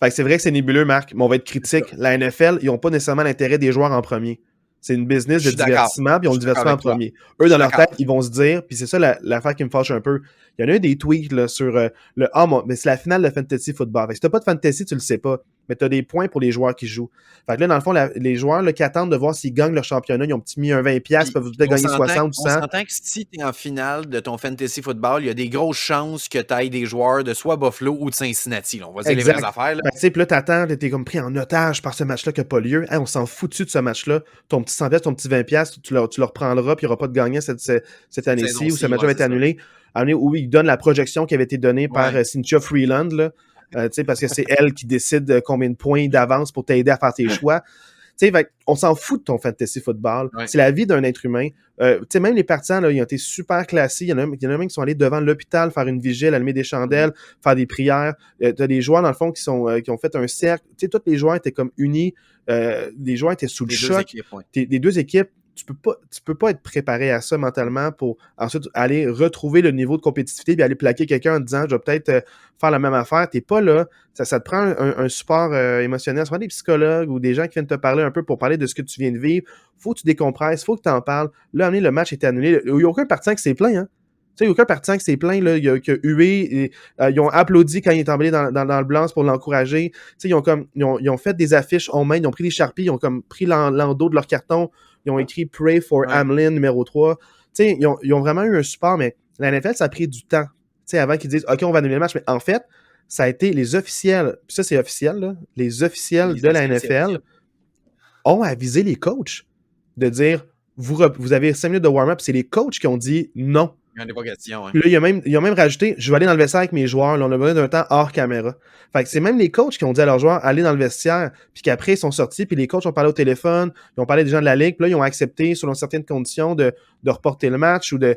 Fait que c'est vrai que c'est nébuleux, Marc, mais on va être critique. La NFL, ils n'ont pas nécessairement l'intérêt des joueurs en premier. C'est une business de divertissement, puis ils ont le divertissement en premier. Eux, dans leur tête, ils vont se dire, puis c'est ça l'affaire qui me fâche un peu. Il y en a eu des tweets là, sur le « Ah, mais c'est la finale de Fantasy Football. » Fait que si t'as pas de Fantasy, tu le sais pas. Mais t'as des points pour les joueurs qui jouent. Fait que là, dans le fond, les joueurs là, qui attendent de voir s'ils gagnent leur championnat, ils ont mis un 20$, ils peuvent peut-être gagner 60 ou 100. On s'entend que si t'es en finale de ton Fantasy Football, il y a des grosses chances que t'ailles des joueurs de soit Buffalo ou de Cincinnati. Là. On va dire les vraies affaires. Là. Fait que, tu sais, puis là, t'attends, t'es comme pris en otage par ce match-là qui n'a pas lieu. Hey, on s'en foutu de ce match-là. Ton petit 100$, ton petit 20$, tu le reprendras, puis il n'y aura pas de gagnant cette année-ci, où ce match-là va être annulé. Où il donne la projection qui avait été donnée par Cynthia Freeland, là, parce que c'est elle qui décide combien de points d'avance pour t'aider à faire tes choix. On s'en fout de ton fantasy football. Ouais. C'est la vie d'un être humain. Même les partisans, là, ils ont été super classés. Il y en a même qui sont allés devant l'hôpital faire une vigile, allumer des chandelles, faire des prières. T'as des joueurs, dans le fond, qui ont fait un cercle. Tous les joueurs étaient comme unis. Les joueurs étaient sous le choc. Des deux équipes. Tu peux pas être préparé à ça mentalement pour ensuite aller retrouver le niveau de compétitivité et aller plaquer quelqu'un en disant je vais peut-être faire la même affaire. T'es pas là. Ça te prend un support émotionnel, soit des psychologues ou des gens qui viennent te parler un peu pour parler de ce que tu viens de vivre. Faut que tu décompresses, faut que tu en parles. Là, le match était annulé. Il n'y a aucun partisan qui s'est plaint, hein? sais, il n'y a aucun partisan qui s'est plaint, là, qui a hué, et, ils ont applaudi quand il est tombé dans le blanc pour l'encourager. Tu sais, ils ont fait des affiches en main, ils ont pris des Sharpies, ils ont comme pris l'endos de leur carton, ils ont écrit Pray for Ouais. Hamlin numéro 3. Tu sais, ils ont vraiment eu un support, mais la NFL, ça a pris du temps. Tu sais, avant qu'ils disent OK, on va annuler le match, mais en fait, ça a été les officiels, puis ça c'est officiel, là, les officiels de la NFL ont avisé les coachs de dire vous avez 5 minutes de warm-up, c'est les coachs qui ont dit non. Il n'y en a pas question. Hein. Puis là, ils ont même rajouté je vais aller dans le vestiaire avec mes joueurs, là, on a besoin d'un temps hors caméra. Fait que c'est même les coachs qui ont dit à leurs joueurs aller dans le vestiaire, puis qu'après ils sont sortis, puis les coachs ont parlé au téléphone, ils ont parlé des gens de la ligue, puis là ils ont accepté selon certaines conditions de reporter le match ou tu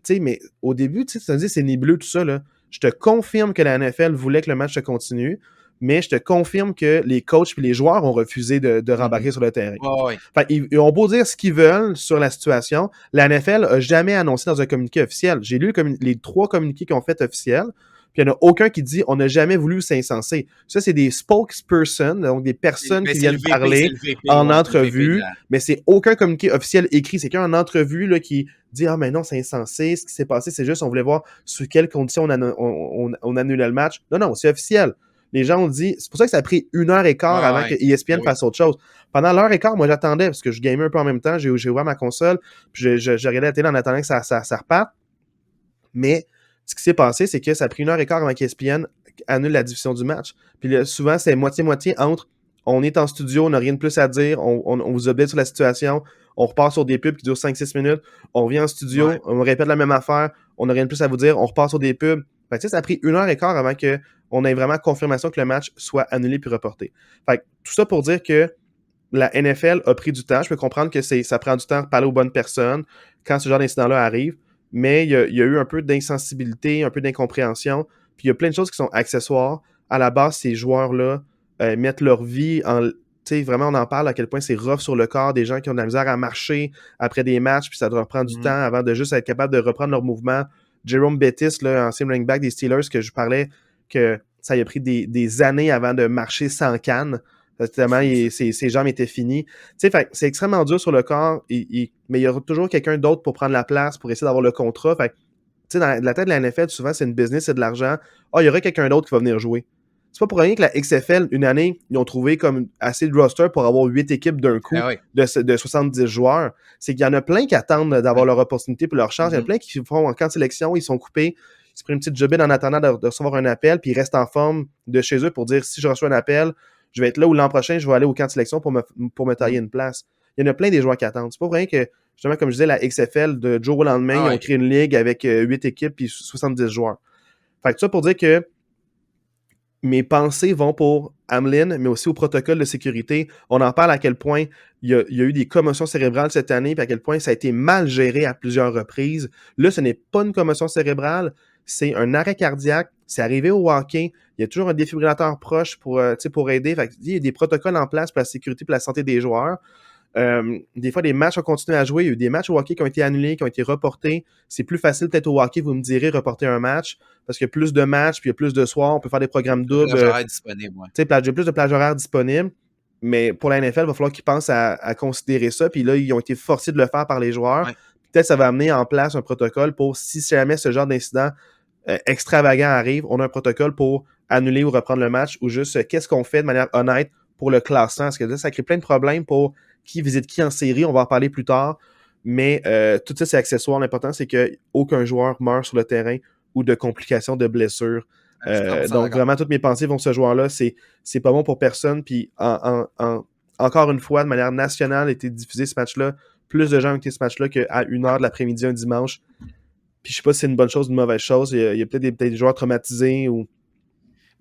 sais, mais au début, tu sais, c'est nébuleux tout ça, là. Je te confirme que la NFL voulait que le match se continue, mais je te confirme que les coachs et les joueurs ont refusé de rembarquer sur le terrain. Ouais. Fait, ils ont beau dire ce qu'ils veulent sur la situation, la NFL n'a jamais annoncé dans un communiqué officiel. J'ai lu les 3 communiqués qu'ils ont fait officiels, puis il n'y en a aucun qui dit on n'a jamais voulu c'est insensé. Ça, c'est des spokespersons, donc des personnes qui viennent parler en entrevue, mais c'est aucun communiqué officiel écrit. C'est qu'un en entrevue là, qui dit ah, mais non, c'est insensé. Ce qui s'est passé, c'est juste on voulait voir sous quelles conditions on annulait le match. Non, c'est officiel. Les gens ont dit, c'est pour ça que ça a pris 1h15 avant que ESPN fasse autre chose. Pendant l'heure et quart, moi j'attendais, parce que je gamais un peu en même temps, j'ai ouvert ma console, puis je regardais la télé en attendant que ça reparte. Mais ce qui s'est passé, c'est que ça a pris 1h15 avant qu'ESPN annule la diffusion du match. Puis là, souvent, c'est moitié-moitié entre on est en studio, on n'a rien de plus à dire, on vous update sur la situation, on repart sur des pubs qui durent 5-6 minutes, on revient en studio, on répète la même affaire, on n'a rien de plus à vous dire, on repart sur des pubs. Fait que, ça a pris 1h15 avant qu'on ait vraiment confirmation que le match soit annulé puis reporté. Fait que, tout ça pour dire que la NFL a pris du temps. Je peux comprendre que ça prend du temps de parler aux bonnes personnes quand ce genre d'incident-là arrive, mais il y a eu un peu d'insensibilité, un peu d'incompréhension, puis il y a plein de choses qui sont accessoires. À la base, ces joueurs-là mettent leur vie en... Tu sais, vraiment, on en parle à quel point c'est rough sur le corps, des gens qui ont de la misère à marcher après des matchs, puis ça doit prendre du temps avant de juste être capable de reprendre leur mouvement. Jerome Bettis, là, ancien running back des Steelers, que je parlais, que ça lui a pris des années avant de marcher sans canne. Tellement ses jambes étaient finies. Tu sais, c'est extrêmement dur sur le corps, mais il y aura toujours quelqu'un d'autre pour prendre la place, pour essayer d'avoir le contrat. Fait tu sais, dans la tête de la NFL, souvent, c'est une business, c'est de l'argent. Il y aura quelqu'un d'autre qui va venir jouer. C'est pas pour rien que la XFL, une année, ils ont trouvé comme assez de roster pour avoir 8 équipes d'un coup de 70 joueurs. C'est qu'il y en a plein qui attendent d'avoir leur opportunité pour leur chance. Il y en a plein qui font en camp de sélection, ils sont coupés, ils se prennent une petite jobine en attendant de recevoir un appel, puis ils restent en forme de chez eux pour dire si je reçois un appel, je vais être là ou l'an prochain, je vais aller au camp de sélection pour me tailler une place. Il y en a plein des joueurs qui attendent. C'est pas vrai que, justement, comme je disais, la XFL, de jour au lendemain, ils ont créé une ligue avec 8 équipes et 70 joueurs. Fait que ça pour dire que mes pensées vont pour Hamlin, mais aussi au protocole de sécurité. On en parle à quel point il y a eu des commotions cérébrales cette année, puis à quel point ça a été mal géré à plusieurs reprises. Là, ce n'est pas une commotion cérébrale, c'est un arrêt cardiaque. C'est arrivé au hockey. Il y a toujours un défibrillateur proche pour aider. Fait il y a des protocoles en place pour la sécurité et pour la santé des joueurs. Des fois, des matchs ont continué à jouer. Il y a eu des matchs au hockey qui ont été annulés, qui ont été reportés. C'est plus facile peut-être au hockey, vous me direz, reporter un match, parce qu'il y a plus de matchs, puis il y a plus de soirs, on peut faire des programmes doubles. Plage horaire disponible, il y a plus de plages horaires disponibles. Mais pour la NFL, il va falloir qu'ils pensent à considérer ça. Puis là, ils ont été forcés de le faire par les joueurs. Ouais. Peut-être que ça va amener en place un protocole pour, si jamais ce genre d'incident extravagant arrive, on a un protocole pour annuler ou reprendre le match, ou juste qu'est-ce qu'on fait de manière honnête pour le classement. Parce que là, ça crée plein de problèmes pour qui visite qui en série. On va en parler plus tard. Mais tout ça, c'est accessoire. L'important, c'est qu'aucun joueur meurt sur le terrain ou de complications de blessures. Donc, vraiment, toutes mes pensées vont ce joueur-là. C'est pas bon pour personne. Puis, encore une fois, de manière nationale, a été diffusé ce match-là. Plus de gens ont été ce match-là qu'à 1h de l'après-midi un dimanche. Puis, je sais pas si c'est une bonne chose ou une mauvaise chose. Il y a peut-être des joueurs traumatisés ou...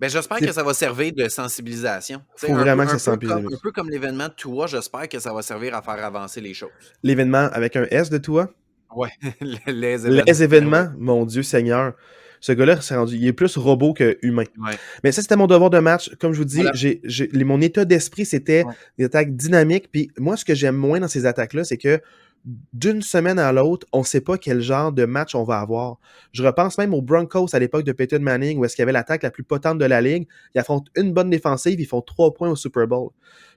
Ben, j'espère que ça va servir de sensibilisation. Il faut vraiment que ça sensibilise. Un peu comme l'événement de Tua, j'espère que ça va servir à faire avancer les choses. L'événement avec un S de Tua? Ouais, les événements, mon Dieu Seigneur. Ce gars-là, il est plus robot que humain. Ouais. Mais ça, c'était mon devoir de match. Comme je vous dis, mon état d'esprit, c'était des attaques dynamiques. Puis moi, ce que j'aime moins dans ces attaques-là, c'est que d'une semaine à l'autre, on ne sait pas quel genre de match on va avoir. Je repense même aux Broncos à l'époque de Peyton Manning, où est-ce qu'il y avait l'attaque la plus potente de la ligue. Ils affrontent une bonne défensive, ils font 3 points au Super Bowl.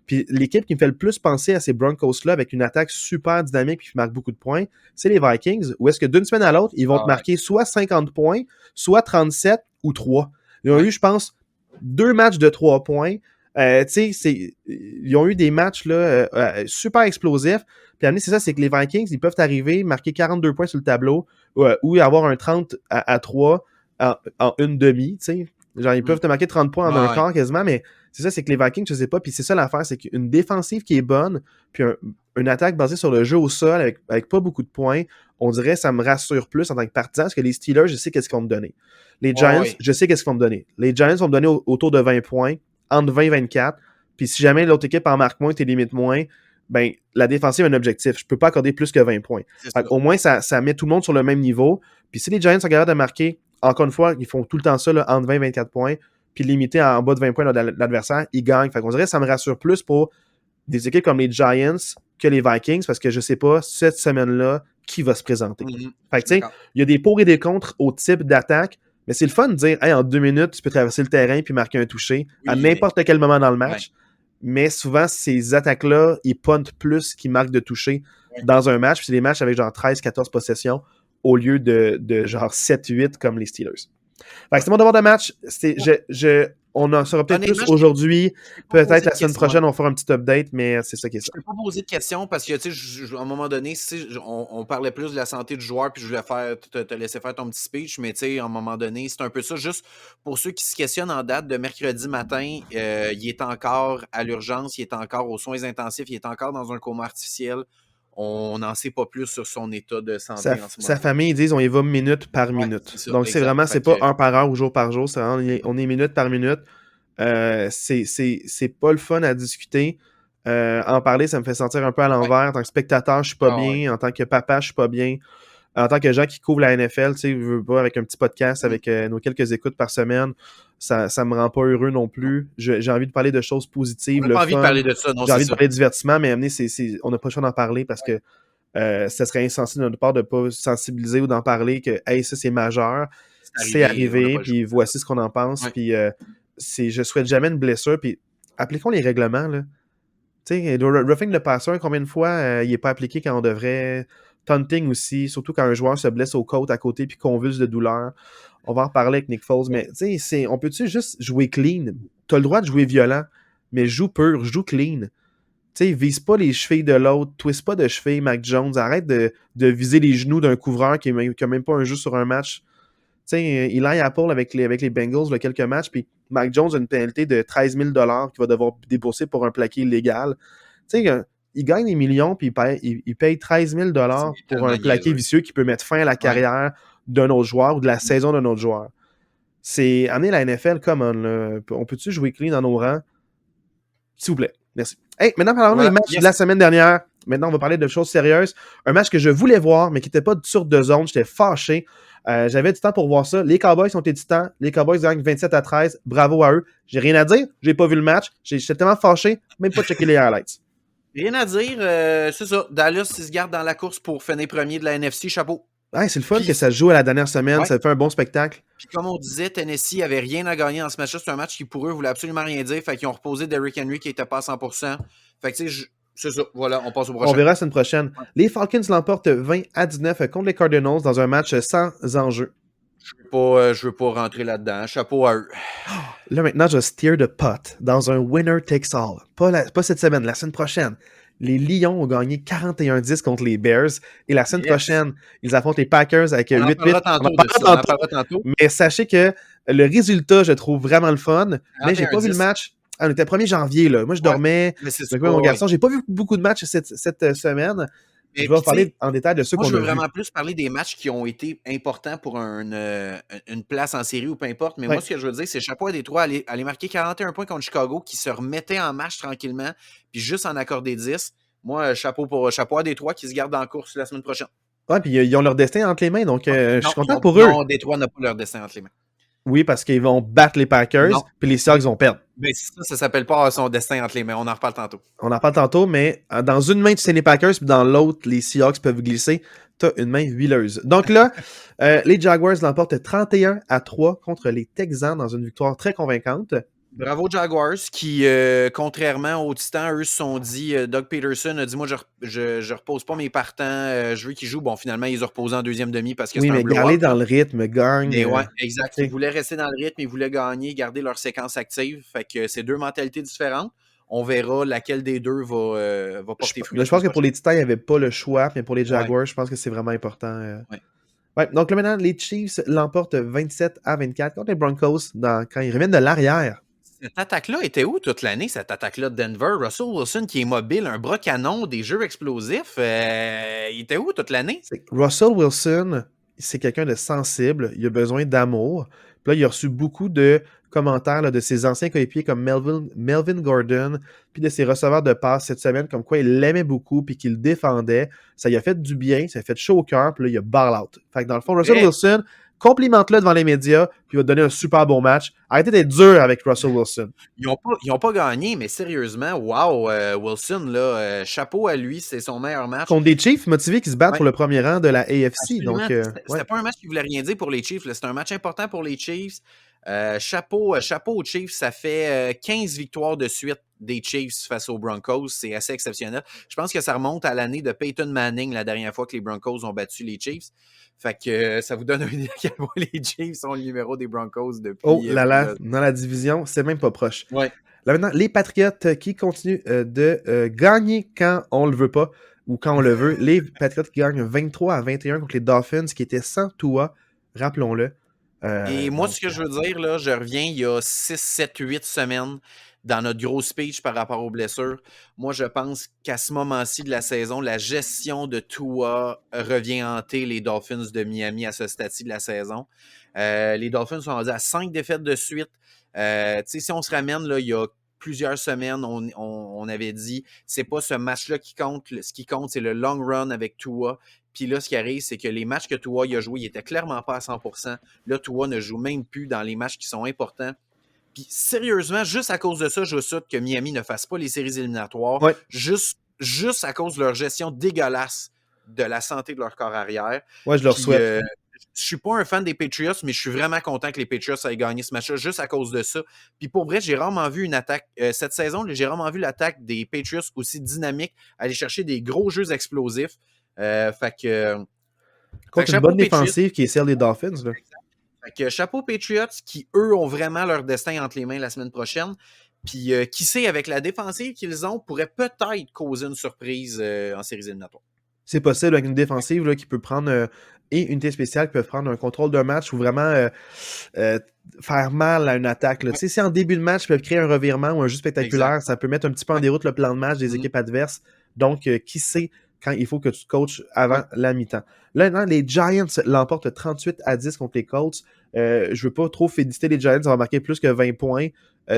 Puis l'équipe qui me fait le plus penser à ces Broncos-là, avec une attaque super dynamique qui marque beaucoup de points, c'est les Vikings, où est-ce que d'une semaine à l'autre, ils vont te marquer soit 50 points, soit 37 ou 3. Ils ont eu, je pense, 2 matchs de 3 points. Ils ont eu des matchs là, super explosifs. Puis c'est ça, c'est que les Vikings, ils peuvent arriver, marquer 42 points sur le tableau ou avoir un 30 à 3 en une demi. T'sais. Genre, ils peuvent te marquer 30 points en un quart quasiment, mais c'est ça, c'est que les Vikings, je sais pas. Puis c'est ça l'affaire, c'est qu'une défensive qui est bonne, puis une attaque basée sur le jeu au sol avec pas beaucoup de points, on dirait ça me rassure plus en tant que partisan, parce que les Steelers, je sais qu'est-ce qu'ils vont me donner. Les Giants, je sais qu'est-ce qu'ils vont me donner. Les Giants vont me donner autour de 20 points, entre 20 et 24. Puis si jamais l'autre équipe en marque moins, t'es limite moins, ben la défensive a un objectif. Je peux pas accorder plus que 20 points. Au moins, ça met tout le monde sur le même niveau. Puis si les Giants sont capables de marquer, encore une fois, ils font tout le temps ça, là, entre 20 et 24 points, puis limiter en bas de 20 points l'adversaire, ils gagnent. Fait qu'on dirait que ça me rassure plus pour des équipes comme les Giants que les Vikings, parce que je sais pas, cette semaine-là, qui va se présenter. Fait que, tu sais, il y a des pour et des contre au type d'attaque, mais c'est le fun de dire, hey, en 2 minutes, tu peux traverser le terrain puis marquer un toucher à n'importe quel moment dans le match. Mais souvent, ces attaques-là, ils puntent plus qu'ils marquent de toucher dans un match. Puis c'est des matchs avec genre 13-14 possessions au lieu de genre 7-8 comme les Steelers. Fait que c'est mon devoir de match. On en saura peut-être plus aujourd'hui. Peut-être la semaine prochaine, on fera un petit update, mais c'est ça qui est ça. Je ne peux pas poser de questions parce que, tu sais, à un moment donné, on parlait plus de la santé du joueur, puis je voulais te laisser faire ton petit speech, mais tu sais, à un moment donné, c'est un peu ça. Juste pour ceux qui se questionnent en date de mercredi matin, il est encore à l'urgence, il est encore aux soins intensifs, il est encore dans un coma artificiel. On n'en sait pas plus sur son état de santé en ce moment. Sa famille, ils disent on y va minute par minute. C'est ça, donc, c'est vraiment, c'est pas 1 par heure ou jour par jour. C'est vraiment, on est minute par minute. C'est pas le fun à discuter. En parler, ça me fait sentir un peu à l'envers. En tant que spectateur, je suis pas bien. En tant que papa, je suis pas bien. En tant que gens qui couvrent la NFL, tu sais, je veux pas, avec un petit podcast, avec nos quelques écoutes par semaine, ça me rend pas heureux non plus. J'ai envie de parler de choses positives. On n'a pas envie de parler de ça, non. J'ai envie de parler de divertissement, mais on n'a pas le choix d'en parler parce que ça serait insensé de notre part de pas sensibiliser ou d'en parler que hey, ça c'est majeur, c'est arrivé, puis voici ce qu'on en pense, puis je souhaite jamais une blessure, puis appliquons les règlements, là. Tu sais, roughing the passer, combien de fois il n'est pas appliqué quand on devrait, taunting aussi, surtout quand un joueur se blesse aux côtes à côté puis convulse de douleur. On va en reparler avec Nick Foles, mais tu sais, on peut-tu juste jouer clean? T'as le droit de jouer violent, mais joue pur, joue clean. Tu sais, vise pas les chevilles de l'autre, twist pas de cheville, Mac Jones, arrête de viser les genoux d'un couvreur qui n'a même pas un jeu sur un match. Tu sais, Eli Apple avec les Bengals, là, quelques matchs, puis Mac Jones a une pénalité de 13 000 $ qu'il va devoir débourser pour un plaqué illégal. Tu sais, il gagne des millions, puis il paye 13 000 $ pour un plaqué vicieux qui peut mettre fin à la carrière d'un autre joueur ou de la saison d'un autre joueur. C'est amener la NFL, come on, là. On peut-tu jouer clean dans nos rangs? S'il vous plaît. Merci. Hey, maintenant, parlons des matchs de la semaine dernière. Maintenant, on va parler de choses sérieuses. Un match que je voulais voir, mais qui n'était pas sur de zone. J'étais fâché. J'avais du temps pour voir ça. Les Cowboys sont titans. Les Cowboys gagnent 27-13. Bravo à eux. J'ai rien à dire. J'ai pas vu le match. J'étais tellement fâché, même pas checker les highlights. Rien à dire. C'est ça. Dallas, ils se gardent dans la course pour finir premier de la NFC. Chapeau. Ouais, c'est le fun que ça se joue à la dernière semaine. Ça fait un bon spectacle. Puis comme on disait, Tennessee avait rien à gagner dans ce match-là. C'est un match qui, pour eux, voulait absolument rien dire. Fait qu'ils ont reposé Derrick Henry qui n'était pas à 100%. Fait que, tu sais, c'est ça. Voilà, on passe au prochain. On verra la semaine prochaine. Ouais. Les Falcons l'emportent 20-19 contre les Cardinals dans un match sans enjeu. Je veux pas rentrer là-dedans. Chapeau à eux. Là, maintenant, je steer the pot dans un winner takes all. Pas cette semaine, la semaine prochaine. Les Lions ont gagné 41-10 contre les Bears. Et la semaine prochaine, ils affrontent les Packers avec 8-8. On en parlera tantôt. Mais sachez que le résultat, je trouve vraiment le fun. Mais j'ai pas vu le match. On était 1er janvier, là. Moi, je dormais. Mon garçon, j'ai pas vu beaucoup de matchs cette semaine. Mais je vais parler en détail de ceux qu'on a vus. Moi, je veux vraiment plus parler des matchs qui ont été importants pour une place en série ou peu importe. Mais moi, ce que je veux dire, c'est chapeau à Détroit, aller marquer 41 points contre Chicago, qui se remettait en marche tranquillement, puis juste en accorder 10. Moi, chapeau à Détroit qui se garde en course la semaine prochaine. Ouais, puis ils ont leur destin entre les mains, donc je suis content pour eux. Non, Détroit n'a pas leur destin entre les mains. Oui, parce qu'ils vont battre les Packers, Non. puis les Seahawks vont perdre. Ben, ça s'appelle pas avoir son destin entre les mains. On en reparle tantôt. On en parle tantôt, mais dans une main, tu sais les Packers, puis dans l'autre, les Seahawks peuvent glisser. Tu as une main huileuse. Donc là, les Jaguars l'emportent 31-3 contre les Texans dans une victoire très convaincante. Bravo Jaguars qui, contrairement aux Titans, eux se sont dit, Doug Peterson a dit, moi je repose pas mes partants, je veux qu'ils jouent. Bon, finalement, ils ont reposé en deuxième demi parce que Oui, c'est un mais blowout. garder dans le rythme, gagne. Mais ouais, exact. Ils t'sais. voulaient rester dans le rythme, ils voulaient gagner, garder leur séquence active. Fait que c'est deux mentalités différentes. On verra laquelle des deux va porter fruit. Je pense que pour les Titans, il n'y avait pas le choix, mais pour les Ouais, Jaguars, je pense que c'est vraiment important. ouais. Ouais, donc là maintenant, les Chiefs l'emportent 27-24 contre les Broncos quand ils reviennent de l'arrière. Cette attaque-là était où toute l'année, cette attaque-là de Denver? Russell Wilson qui est mobile, un bras canon, des jeux explosifs, il était où toute l'année? Russell Wilson, c'est quelqu'un de sensible, il a besoin d'amour. Puis là, il a reçu beaucoup de commentaires là, de ses anciens coéquipiers comme Melvin Gordon, puis de ses receveurs de passe cette semaine, comme quoi il l'aimait beaucoup, puis qu'il le défendait. Ça lui a fait du bien, ça lui a fait chaud au cœur, puis là, il a ball out. Fait que dans le fond, Russell Wilson, complimente-le devant les médias, puis il va te donner un super bon match. Arrêtez d'être dur avec Russell Wilson. Ils ont pas gagné, mais sérieusement, wow, Wilson, là, chapeau à lui, c'est son meilleur match. Contre des Chiefs motivés qui se battent Ouais. pour le premier rang de la AFC. Absolument. Donc, C'était pas un match qui voulait rien dire pour les Chiefs. C'était un match important pour les Chiefs. Chapeau aux Chiefs. Ça fait 15 victoires de suite des Chiefs face aux Broncos. C'est assez exceptionnel. Je pense que ça remonte à l'année de Peyton Manning, la dernière fois que les Broncos ont battu les Chiefs. Fait que ça vous donne une idée à quel point les Chiefs sont le numéro des Broncos depuis. Oh là là, dans la division, c'est même pas proche. Ouais. Là maintenant, les Patriots qui continuent de gagner quand on le veut pas ou quand on le veut. Les Patriots qui gagnent 23-21 contre les Dolphins qui étaient sans Tua, rappelons-le. Et moi, ce que je veux dire, là, je reviens il y a 6, 7, 8 semaines dans notre gros speech par rapport aux blessures. Moi, je pense qu'à ce moment-ci de la saison, la gestion de Tua revient hanter les Dolphins de Miami à ce stade-ci de la saison. Les Dolphins sont rendus à 5 défaites de suite. Si on se ramène, là, il y a plusieurs semaines, on avait dit c'est pas ce match-là qui compte. Ce qui compte, c'est le long run avec Tua. Puis là, ce qui arrive, c'est que les matchs que Tua a joués, il était clairement pas à 100%. Là, Tua ne joue même plus dans les matchs qui sont importants. Puis sérieusement, juste à cause de ça, je souhaite que Miami ne fasse pas les séries éliminatoires. Ouais. Juste à cause de leur gestion dégueulasse de la santé de leur corps arrière. Ouais, je leur souhaite. Je suis pas un fan des Patriots, mais je suis vraiment content que les Patriots aient gagné ce match-là juste à cause de ça. Puis pour vrai, j'ai rarement vu une attaque, cette saison, j'ai rarement vu l'attaque des Patriots aussi dynamique, aller chercher des gros jeux explosifs. Contre une bonne défensive qui est celle des Dolphins. Là. Fait que chapeau Patriots qui, eux, ont vraiment leur destin entre les mains la semaine prochaine. Puis qui sait, avec la défensive qu'ils ont, pourrait peut-être causer une surprise en séries éliminatoires. C'est possible avec une défensive là, qui peut prendre et une unité spéciale qui peut prendre un contrôle d'un match ou vraiment faire mal à une attaque. Ouais. Si en début de match, ils peuvent créer un revirement ou un jeu spectaculaire, ça peut mettre un petit peu en déroute le plan de match des équipes adverses. Donc, qui sait quand il faut que tu te coaches avant la mi-temps. Là, maintenant, les Giants l'emportent 38-10 contre les Colts. Je ne veux pas trop féliciter les Giants d'avoir marqué plus que 20 points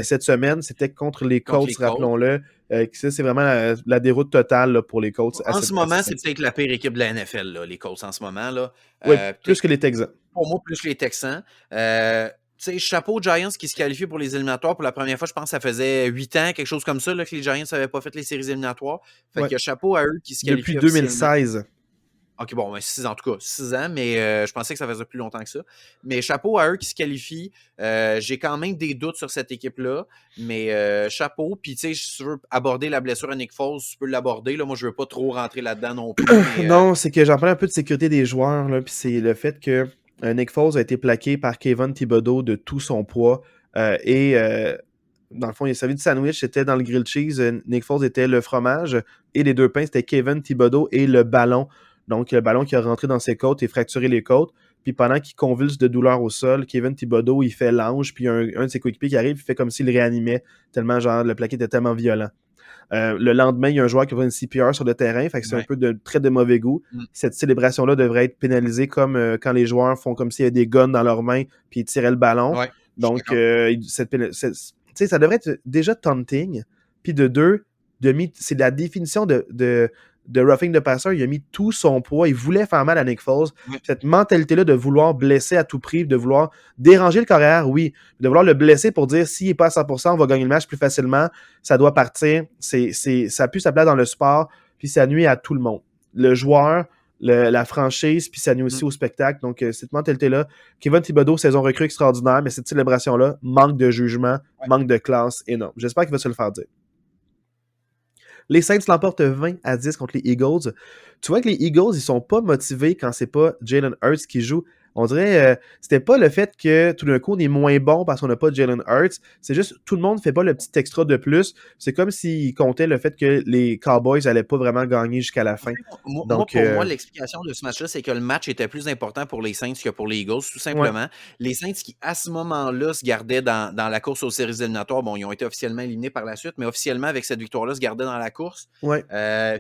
cette semaine. C'était contre les Colts, rappelons-le. C'est vraiment la déroute totale là, pour les Colts. En ce moment, c'est peut-être la pire équipe de la NFL, là, les Colts en ce moment. Là. Oui, plus que les Texans. Pour moi, plus que les Texans. Chapeau aux Giants qui se qualifient pour les éliminatoires pour la première fois. Je pense que ça faisait 8 ans, quelque chose comme ça, là, que les Giants n'avaient pas fait les séries éliminatoires. Fait que chapeau à eux qui se qualifient. Depuis 2016. OK, bon, ben 6 ans, en tout cas, 6 ans, mais je pensais que ça faisait plus longtemps que ça. Mais chapeau à eux qui se qualifient. J'ai quand même des doutes sur cette équipe-là, mais chapeau. Puis, tu sais, si tu veux aborder la blessure à Nick Foles, tu peux l'aborder. Là. Moi, je veux pas trop rentrer là-dedans non plus. Mais, non, c'est que j'en parle un peu de sécurité des joueurs, là, puis c'est le fait que Nick Foles a été plaqué par Kayvon Thibodeau de tout son poids dans le fond, il a servi du sandwich, c'était dans le grilled cheese. Nick Foles était le fromage et les deux pains, c'était Kayvon Thibodeau et le ballon. Donc, le ballon qui a rentré dans ses côtes et fracturé les côtes. Puis pendant qu'il convulse de douleur au sol, Kayvon Thibodeau, il fait l'ange, puis un de ses coéquipiers qui arrive, il fait comme s'il réanimait, tellement genre le plaqué était tellement violent. Le lendemain, il y a un joueur qui a fait une CPR sur le terrain, fait que c'est un peu très de mauvais goût. Cette célébration-là devrait être pénalisée comme quand les joueurs font comme s'il y avait des guns dans leurs mains, puis ils tiraient le ballon. Donc, ça devrait être déjà taunting. Puis de deux, c'est la définition de de roughing the passer, il a mis tout son poids, il voulait faire mal à Nick Foles. Ouais. Cette mentalité-là de vouloir blesser à tout prix, de vouloir déranger le carrière, oui, de vouloir le blesser pour dire s'il n'est pas à 100%, on va gagner le match plus facilement, ça doit partir. Ça pue sa place dans le sport, puis ça nuit à tout le monde. Le joueur, la franchise, puis ça nuit aussi au spectacle. Donc, cette mentalité-là, Kevin Thibodeau, saison recrue extraordinaire, mais cette célébration-là, manque de jugement, manque de classe énorme. J'espère qu'il va se le faire dire. Les Saints l'emportent 20-10 contre les Eagles. Tu vois que les Eagles, ils sont pas motivés quand c'est pas Jalen Hurts qui joue. On dirait, c'était pas le fait que tout d'un coup, on est moins bon parce qu'on n'a pas Jalen Hurts. C'est juste, tout le monde fait pas le petit extra de plus. C'est comme s'ils comptaient le fait que les Cowboys allaient pas vraiment gagner jusqu'à la fin. Donc, pour moi, l'explication de ce match-là, c'est que le match était plus important pour les Saints que pour les Eagles, tout simplement. Ouais. Les Saints qui, à ce moment-là, se gardaient dans la course aux séries éliminatoires. Bon, ils ont été officiellement éliminés par la suite, mais officiellement, avec cette victoire-là, se gardaient dans la course. Ouais.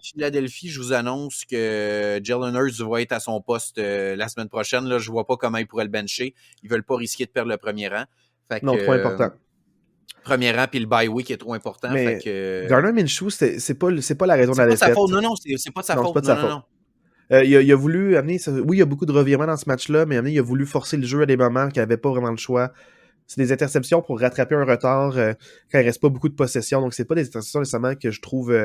Philadelphie, je vous annonce que Jalen Hurts va être à son poste la semaine prochaine. Là, je vois pas comment ils pourraient le bencher. Ils veulent pas risquer de perdre le premier rang. Fait non, que, trop important. Premier rang, puis le bye week est trop important. Mais fait que... Gardner Minshew, c'est pas la raison de la défaite. C'est pas de sa faute. Non, c'est pas de sa faute. C'est pas de sa faute. Il a voulu amener... Oui, il y a beaucoup de revirements dans ce match-là, mais il a voulu forcer le jeu à des moments qu'il n'avait pas vraiment le choix. C'est des interceptions pour rattraper un retard quand il reste pas beaucoup de possession. Donc, c'est pas des interceptions nécessairement que je trouve...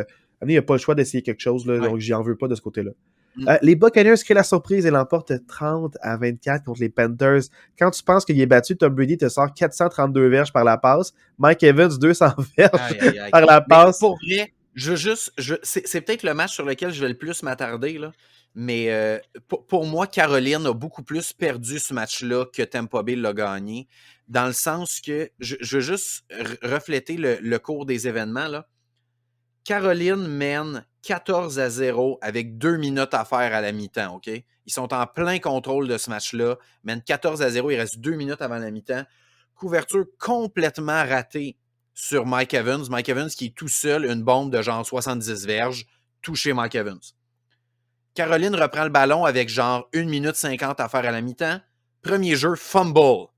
il n'y a pas le choix d'essayer quelque chose, là, donc j'y en veux pas de ce côté-là. Les Buccaneers créent la surprise et l'emportent 30-24 contre les Panthers. Quand tu penses qu'il est battu, Tom Brady te sort 432 verges par la passe. Mike Evans, 200 verges par la passe. Mais pour vrai, c'est peut-être le match sur lequel je vais le plus m'attarder, là. Mais pour moi, Caroline a beaucoup plus perdu ce match-là que Tampa Bay l'a gagné, dans le sens que je veux juste refléter le cours des événements, là. Caroline mène 14-0 avec 2 minutes à faire à la mi-temps, OK? Ils sont en plein contrôle de ce match-là, mènent 14-0, il reste 2 minutes avant la mi-temps. Couverture complètement ratée sur Mike Evans. Mike Evans qui est tout seul, une bombe de genre 70 verges, touché Mike Evans. Caroline reprend le ballon avec genre 1 minute 50 à faire à la mi-temps. Premier jeu, fumble.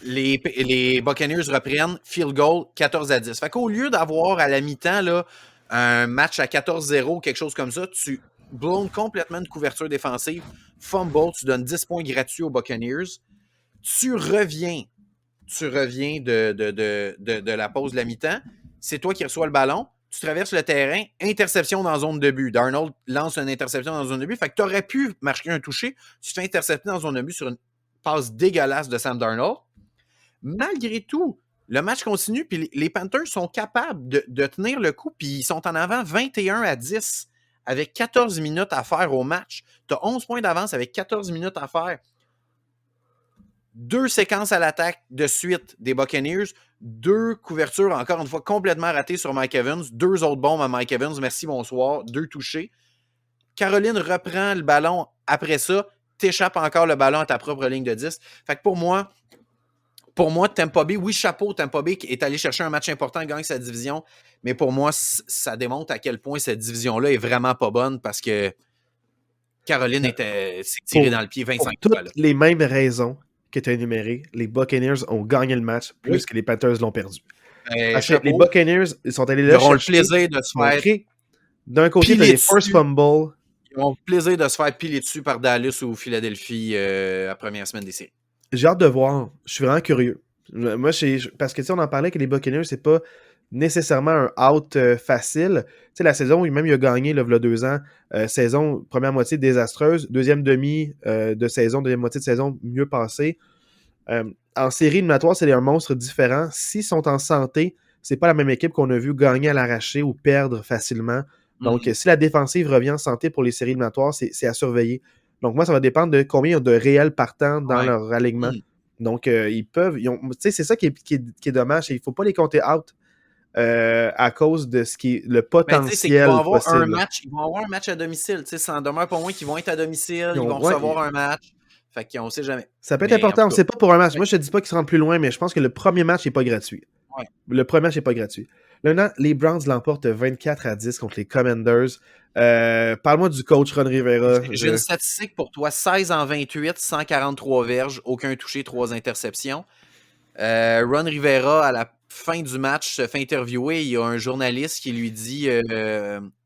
Les Buccaneers reprennent field goal 14-10. Fait qu'au lieu d'avoir à la mi-temps là, un match à 14-0, quelque chose comme ça, tu blondes complètement de couverture défensive, fumble, tu donnes 10 points gratuits aux Buccaneers. Tu reviens de la pause de la mi-temps. C'est toi qui reçois le ballon. Tu traverses le terrain, interception dans zone de but. Darnold lance une interception dans zone de but. Fait que tu aurais pu marquer un toucher. Tu te fais intercepter dans zone de but sur une passe dégueulasse de Sam Darnold. Malgré tout, le match continue, puis les Panthers sont capables de tenir le coup, puis ils sont en avant 21-10 avec 14 minutes à faire au match. Tu as 11 points d'avance avec 14 minutes à faire. 2 séquences à l'attaque de suite des Buccaneers, 2 couvertures, encore une fois, complètement ratées sur Mike Evans, 2 autres bombes à Mike Evans, merci, bonsoir, 2 touchés. Caroline reprend le ballon après ça, t'échappes encore le ballon à ta propre ligne de 10. Fait que pour moi, Tampa Bay, oui, chapeau, Tampa Bay est allé chercher un match important, gagne sa division, mais pour moi, ça démontre à quel point cette division-là est vraiment pas bonne parce que Caroline s'est tirée dans le pied 25 pour fois. Toutes les mêmes raisons que tu as énumérées, les Buccaneers ont gagné le match plus que les Panthers l'ont perdu. Parce que les Buccaneers, ils sont allés là chercher. Ils auront le plaisir de se faire... D'un côté, tu as les first fumbles. Ils ont le plaisir de se faire piler dessus par Dallas ou Philadelphie la première semaine des séries. J'ai hâte de voir. Je suis vraiment curieux. Moi, parce que on en parlait que les Buccaneers, c'est pas nécessairement un out facile. Tu sais, la saison où même il a gagné là, il y a 2 ans, saison, première moitié désastreuse, deuxième moitié de saison mieux passée. En série éliminatoire, c'est un monstre différent. S'ils sont en santé, c'est pas la même équipe qu'on a vu gagner à l'arraché ou perdre facilement. Donc, si la défensive revient en santé pour les séries éliminatoires, c'est à surveiller. Donc, moi, ça va dépendre de combien il y a de réels partants dans leur alignement. Donc, ils peuvent... Tu sais, c'est ça qui est dommage. Il ne faut pas les compter out à cause de ce qui est le potentiel ils vont avoir possible. Ils vont avoir un match à domicile. Ça en demeure pas moins qu'ils vont être à domicile. Ils vont recevoir un match. Fait qu'on ne sait jamais. Ça peut être important. On ne sait pas pour un match. Moi, je ne te dis pas qu'ils se rendent plus loin, mais je pense que le premier match n'est pas gratuit. Ouais. Le premier match n'est pas gratuit. Maintenant, les Browns l'emportent 24-10 contre les Commanders. Parle-moi du coach Ron Rivera. J'ai une statistique pour toi. 16 en 28, 143 verges, aucun touché, 3 interceptions. Ron Rivera, fin du match, se fait interviewer. Il y a un journaliste qui lui dit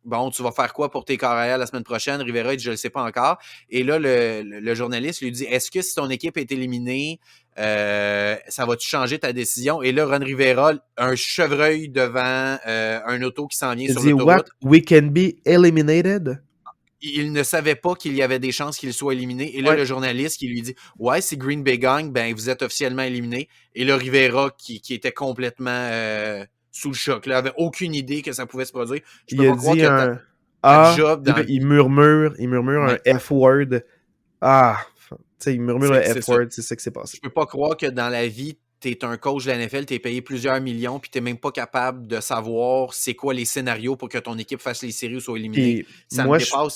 bon, tu vas faire quoi pour tes carrières la semaine prochaine? Rivera dit je ne le sais pas encore. Et là, le journaliste lui dit est-ce que si ton équipe est éliminée, ça va-tu changer ta décision? Et là, Ron Rivera, un chevreuil devant un auto qui s'en vient Il sur dit What? l'autoroute. We can be eliminated? Il ne savait pas qu'il y avait des chances qu'il soit éliminé. Et là, Ouais. le journaliste qui lui dit ouais, si Green Bay gagne, ben vous êtes officiellement éliminé. Et là, Rivera, qui était complètement sous le choc, là, avait aucune idée que ça pouvait se produire. Je peux Il a pas croire dit que un ta A, job puis dans là, la vie. il murmure un Ouais, F-word. Ah, tu sais, il murmure le c'est ça. F-word, c'est ça qui s'est passé. Je peux pas croire que dans la vie, tu es un coach de la NFL, tu es payé plusieurs millions, puis tu n'es même pas capable de savoir c'est quoi les scénarios pour que ton équipe fasse les séries ou soit éliminée. Puis Ça me moi, dépasse. moi,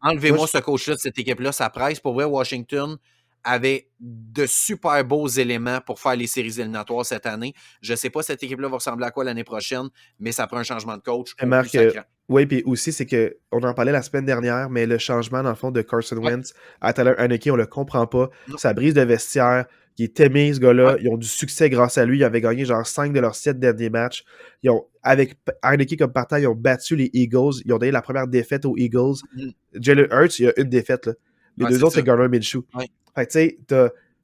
Enlevez-moi ce coach-là de cette équipe-là, ça presse. Pour vrai, Washington avait de super beaux éléments pour faire les séries éliminatoires cette année. Je ne sais pas cette équipe-là va ressembler à quoi l'année prochaine, mais ça prend un changement de coach au plus Marc, sacrant. oui, puis aussi, c'est que on en parlait la semaine dernière, mais le changement, dans le fond, de Carson Ouais. Wentz à Tyler Heineke, on le comprend pas. Non. Ça brise de vestiaire. Il est aimé, ce gars-là. Ouais. Ils ont du succès grâce à lui. Ils avaient gagné genre 5 de leurs 7 derniers matchs. Ils ont, avec Heineke comme partant, ils ont battu les Eagles. Ils ont donné la première défaite aux Eagles. Mhm. Jalen Hurts, il y a une défaite. Là. Les Ouais, deux c'est autres, ça. c'est Garner Minshew. Ouais. Fait que tu sais,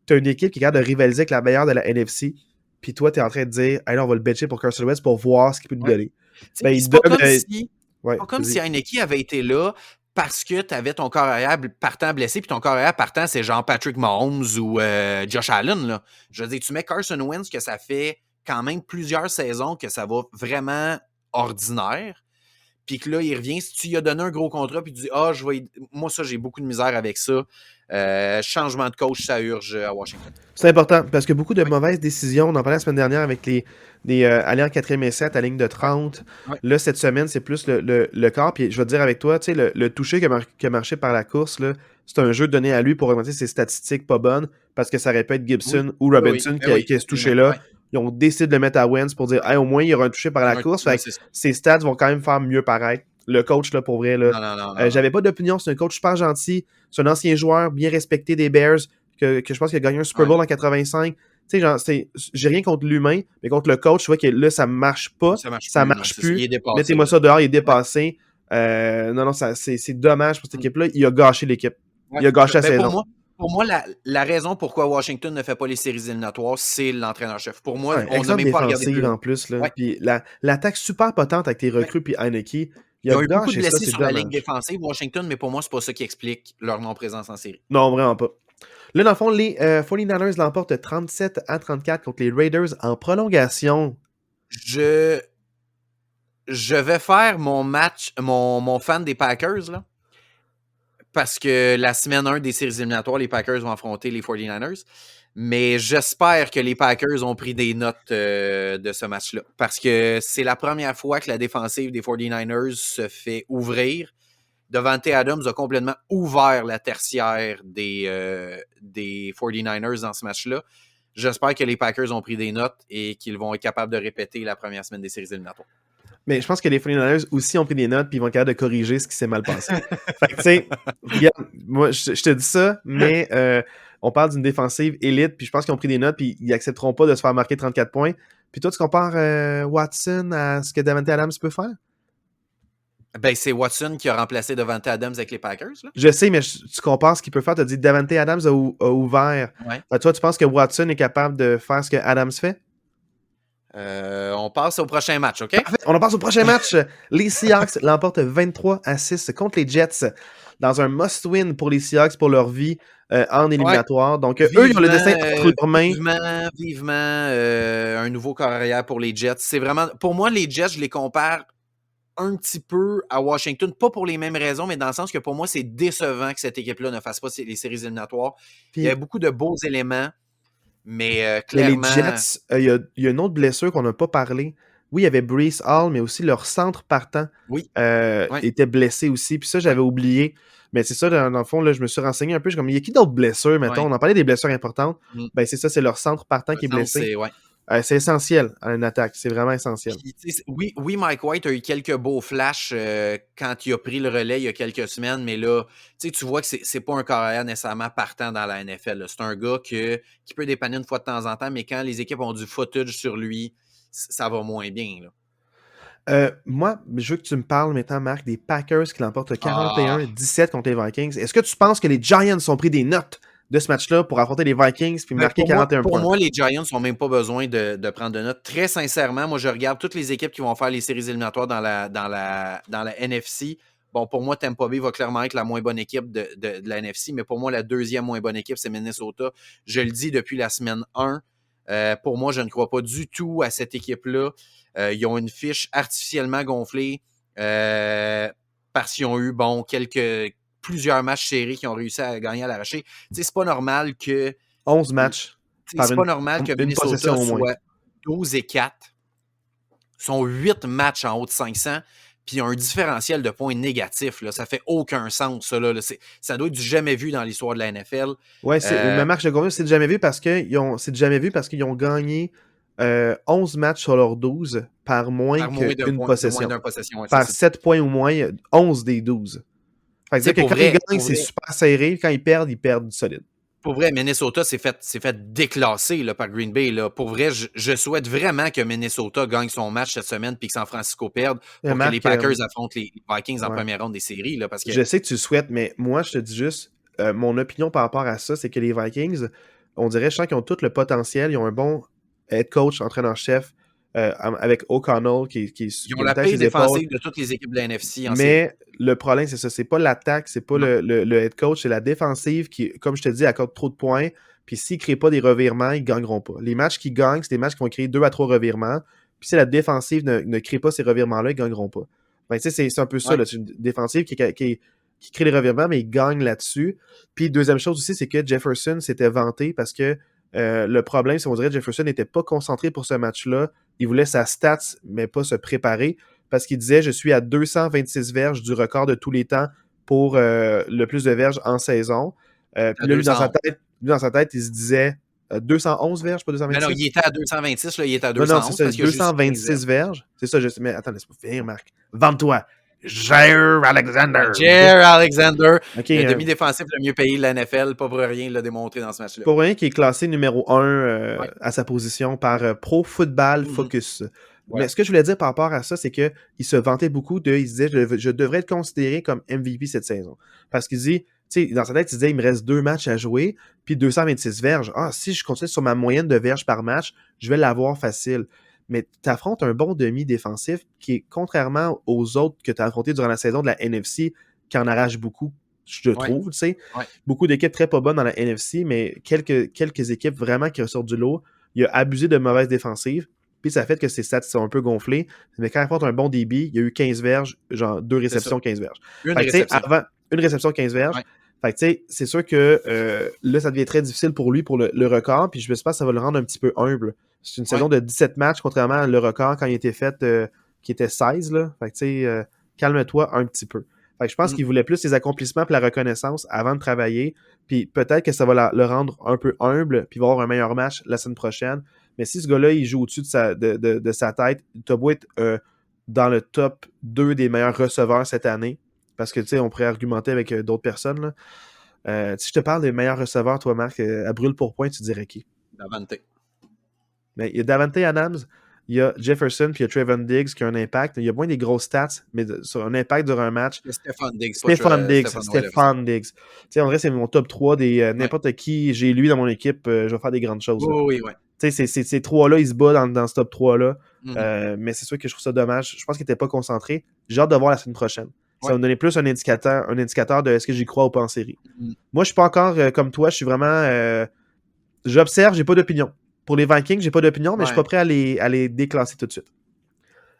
t'as une équipe qui est capable de rivaliser avec la meilleure de la NFC. Puis toi, t'es en train de dire, hey, là, on va le bencher pour Carson Wentz pour voir ce qu'il peut nous Ouais. donner. Tu Ben, sais, il c'est pas donne. comme si. Ouais, Pas comme vas-y. si Heineke avait été là parce que tu avais ton corps arrière partant blessé, puis ton corps arrière partant, c'est genre Patrick Mahomes ou Josh Allen. Là. Je veux dire, tu mets Carson Wentz, que ça fait quand même plusieurs saisons que ça va vraiment ordinaire, puis que là, il revient, si tu lui as donné un gros contrat, puis tu dis « Ah, moi, ça, j'ai beaucoup de misère avec ça. Changement de coach, ça urge à Washington. » C'est important parce que beaucoup de Oui, mauvaises décisions, on en parlait la semaine dernière avec les aller en 4e et 7 à ligne de 30. oui, Là, cette semaine, c'est plus le corps. Puis je vais te dire avec toi, tu sais, le toucher qui a marché par la course, là, c'est un jeu donné à lui pour augmenter ses statistiques pas bonnes parce que ça aurait pu être oui, Gibson ou oui, oui, Robinson ben oui, qui a ce absolument. toucher-là. Ouais, Ils ont décidé de le mettre à Wentz pour dire hey, au moins, il y aura un touché par la ouais, course. ouais, Fait que c'est ça. ses stats vont quand même faire mieux paraître. Le coach, là, pour vrai, là, Non, non, non, non, non. j'avais pas d'opinion. C'est un coach super gentil. C'est un ancien joueur bien respecté des Bears que je pense qu'il a gagné un Super Ouais, Bowl en 85. Tu sais, genre, j'ai rien contre l'humain, mais contre le coach, je vois que là, ça marche pas. ça marche Ça plus, non, marche c'est ça. Il plus. est dépassé, Mettez-moi là. ça dehors, il est Ouais. dépassé. Non, c'est dommage pour cette équipe-là. Il a gâché l'équipe. Ouais. Il a gâché la Ben saison. pour moi la raison pourquoi Washington ne fait pas les séries éliminatoires, c'est l'entraîneur-chef. Pour moi, Ouais, on n'a excellente même pas regardé plus défensive loin. en plus. Là. Ouais, Puis l'attaque super potente avec tes ouais. recrues puis Heineke. Il Ils a ont eu beaucoup de gâché ça, blessés c'est sur la ligne dommage. défensive, Washington, mais pour moi, c'est pas ça qui explique leur non-présence en série. Non, vraiment pas. Là, dans le fond, les 49ers l'emportent 37-34 contre les Raiders en prolongation. Je vais faire mon match, mon fan des Packers, là, parce que la semaine 1 des séries éliminatoires, les Packers vont affronter les 49ers. Mais j'espère que les Packers ont pris des notes de ce match-là. Parce que c'est la première fois que la défensive des 49ers se fait ouvrir. Davante Adams a complètement ouvert la tertiaire des 49ers dans ce match-là. J'espère que les Packers ont pris des notes et qu'ils vont être capables de répéter la première semaine des séries éliminatoires. Mais je pense que les 49ers aussi ont pris des notes puis ils vont être capables de corriger ce qui s'est mal passé. Fait que, tu sais, regarde, moi, je te dis ça, mais on parle d'une défensive élite puis je pense qu'ils ont pris des notes puis ils accepteront pas de se faire marquer 34 points. Puis toi, tu compares Watson à ce que Davante Adams peut faire? Ben, c'est Watson qui a remplacé Davante Adams avec les Packers. Là. Je sais, mais tu compares ce qu'il peut faire. Tu as dit Davante Adams a ouvert. Ouais. Toi, tu penses que Watson est capable de faire ce que Adams fait? On passe au prochain match, OK? Parfait. On en passe au prochain match. Les Seahawks l'emportent 23-6 contre les Jets dans un must-win pour les Seahawks pour leur vie en éliminatoire. Donc, eux, ils ont le destin entre leurs mains. Vivement un nouveau carrière pour les Jets. C'est vraiment, pour moi, les Jets, je les compare un petit peu à Washington, pas pour les mêmes raisons, mais dans le sens que pour moi, c'est décevant que cette équipe-là ne fasse pas les séries éliminatoires. Il y a Puis, beaucoup de beaux éléments, mais mais les clairement... Jets, il y a une autre blessure qu'on n'a pas parlé. Oui, il y avait Breece Hall, mais aussi leur centre partant Oui, ouais, était blessé aussi. Puis ça, ouais, j'avais oublié. Mais c'est ça, dans le fond, là, je me suis renseigné un peu. Je suis comme, il y a qui d'autres blessures, mettons? ouais. On en parlait des blessures importantes. Mm. Ben, c'est ça, c'est leur centre partant qui est blessé. Ouais. C'est essentiel à une attaque. C'est vraiment essentiel. Puis, oui, Mike White a eu quelques beaux flashs quand il a pris le relais il y a quelques semaines, mais là, tu vois que c'est pas un carrière nécessairement partant dans la NFL. C'est un gars qui peut dépanner une fois de temps en temps, mais quand les équipes ont du footage sur lui, ça va moins bien, là. Moi, je veux que tu me parles maintenant, Marc, des Packers qui l'emportent Ah! 41-17 contre les Vikings. Est-ce que tu penses que les Giants ont pris des notes de ce match-là pour affronter les Vikings puis Ben, marquer 41 pour points? moi, les Giants n'ont même pas besoin de prendre de notes. Très sincèrement, moi, je regarde toutes les équipes qui vont faire les séries éliminatoires dans la NFC. Bon, pour moi, Tampa Bay va clairement être la moins bonne équipe de la NFC, mais pour moi, la deuxième moins bonne équipe, c'est Minnesota. Je le dis depuis la semaine 1. Pour moi, je ne crois pas du tout à cette équipe-là. Ils ont une fiche artificiellement gonflée parce qu'ils ont eu, bon, plusieurs matchs serrés qui ont réussi à gagner à l'arraché. Tu sais, c'est pas normal que 11 matchs par c'est pas normal que une Minnesota possession au moins. soit 12-4, sont 8 matchs en haut de 500, puis ils ont un différentiel de points négatif. Là. Ça fait aucun sens, ça. Là. Ça doit être du jamais vu dans l'histoire de la NFL. Ouais, ma marque de combien, c'est jamais vu parce qu'ils ont gagné 11 matchs sur leurs 12 par moins Par moins qu'une de moins possession. d'un possession. Ouais, Par 7 points ou moins, 11 des 12. Fait que dire que pour quand vrai, ils gagnent, c'est super serré. Quand ils perdent du solide. Pour vrai, Minnesota s'est fait déclasser là, par Green Bay. Là. Pour vrai, je souhaite vraiment que Minnesota gagne son match cette semaine puis que San Francisco perde pour que les Packers affrontent les Vikings en première ronde des séries. Là, parce que... Je sais que tu le souhaites, mais moi, je te dis juste, mon opinion par rapport à ça, c'est que les Vikings, on dirait, je sens qu'ils ont tout le potentiel. Ils ont un bon head coach, entraîneur-chef, avec O'Connell qui ils ont la pire défensive de toutes les équipes de la NFC en série. Mais le problème, c'est ça. C'est pas l'attaque, c'est pas le head coach, c'est la défensive qui, comme je te dis, accorde trop de points. Puis s'ils ne créent pas des revirements, ils ne gagneront pas. Les matchs qu'ils gagnent, c'est des matchs qui vont créer 2 à 3 revirements. Puis si la défensive ne crée pas ces revirements-là, ils ne gagneront pas. Ben, c'est un peu ça. C'est une défensive qui crée les revirements, mais ils gagnent là-dessus. Puis deuxième chose aussi, c'est que Jefferson s'était vanté parce que le problème, c'est qu'on dirait que Jefferson n'était pas concentré pour ce match-là. Il voulait sa stats, mais pas se préparer. Parce qu'il disait, je suis à 226 verges du record de tous les temps pour le plus de verges en saison. Puis là, lui, dans sa tête, il se disait 211 verges, pas 226. Mais non, il était à 226, là, il était à 211. Non, c'est ça, 226 verges. C'est ça, mais attends, laisse-moi finir, Marc. Vante-toi. Jair Alexander. Jair Alexander, okay, le demi-défensif le mieux payé de la NFL, pas pour rien, il l'a démontré dans ce match-là. Pour rien qui est classé numéro 1 à sa position par Pro Football Focus. Ouais. Mais ce que je voulais dire par rapport à ça, c'est qu'il se vantait beaucoup il se disait, je devrais être considéré comme MVP cette saison. Parce qu'il dit, tu sais, dans sa tête, il se disait, il me reste 2 matchs à jouer, puis 226 verges. Ah, si je continue sur ma moyenne de verges par match, je vais l'avoir facile. Mais tu affrontes un bon demi-défensif qui est, contrairement aux autres que tu as affrontés durant la saison de la NFC, qui en arrache beaucoup, je trouve, tu sais. Ouais. Beaucoup d'équipes très pas bonnes dans la NFC, mais quelques équipes vraiment qui ressortent du lot. Il a abusé de mauvaises défensives, puis ça fait que ses stats sont un peu gonflés. Mais quand il affronte un bon débit, il y a eu 15 verges, genre 2 réceptions, 15 verges. Une réception, 15 verges. Ouais. Fait que, tu sais, c'est sûr que là, ça devient très difficile pour lui, pour le record, puis je me pense que ça va le rendre un petit peu humble. C'est une saison de 17 matchs, contrairement à le record quand il était fait, qui était 16, là. Fait que, tu sais, calme-toi un petit peu. Fait que je pense qu'il voulait plus les accomplissements et la reconnaissance avant de travailler, puis peut-être que ça va le rendre un peu humble, puis il va avoir un meilleur match la semaine prochaine. Mais si ce gars-là, il joue au-dessus de sa tête, t'as beau être dans le top 2 des meilleurs receveurs cette année, parce que, tu sais, on pourrait argumenter avec d'autres personnes, là. Si je te parle des meilleurs receveurs, toi, Marc, à brûle pour point, tu dirais qui? Davante. Mais il y a Davante Adams, il y a Jefferson, puis il y a Trevon Diggs qui a un impact. Il y a moins des grosses stats, mais sur un impact durant un match. Stephon Diggs. Stephon Diggs. Tu sais, en vrai, c'est mon top 3 des n'importe qui. J'ai lui dans mon équipe, je vais faire des grandes choses. Oui. Tu sais, ces trois-là, ils se battent dans ce top 3-là. Mais c'est sûr que je trouve ça dommage. Je pense qu'il n'était pas concentré. J'ai hâte de voir la semaine prochaine. Ça va me donner plus un indicateur de est-ce que j'y crois ou pas en série. Moi, je suis pas encore comme toi. Je suis vraiment... j'observe, j'ai pas d'opinion. Pour les Vikings, j'ai pas d'opinion, mais je suis pas prêt à les déclasser tout de suite.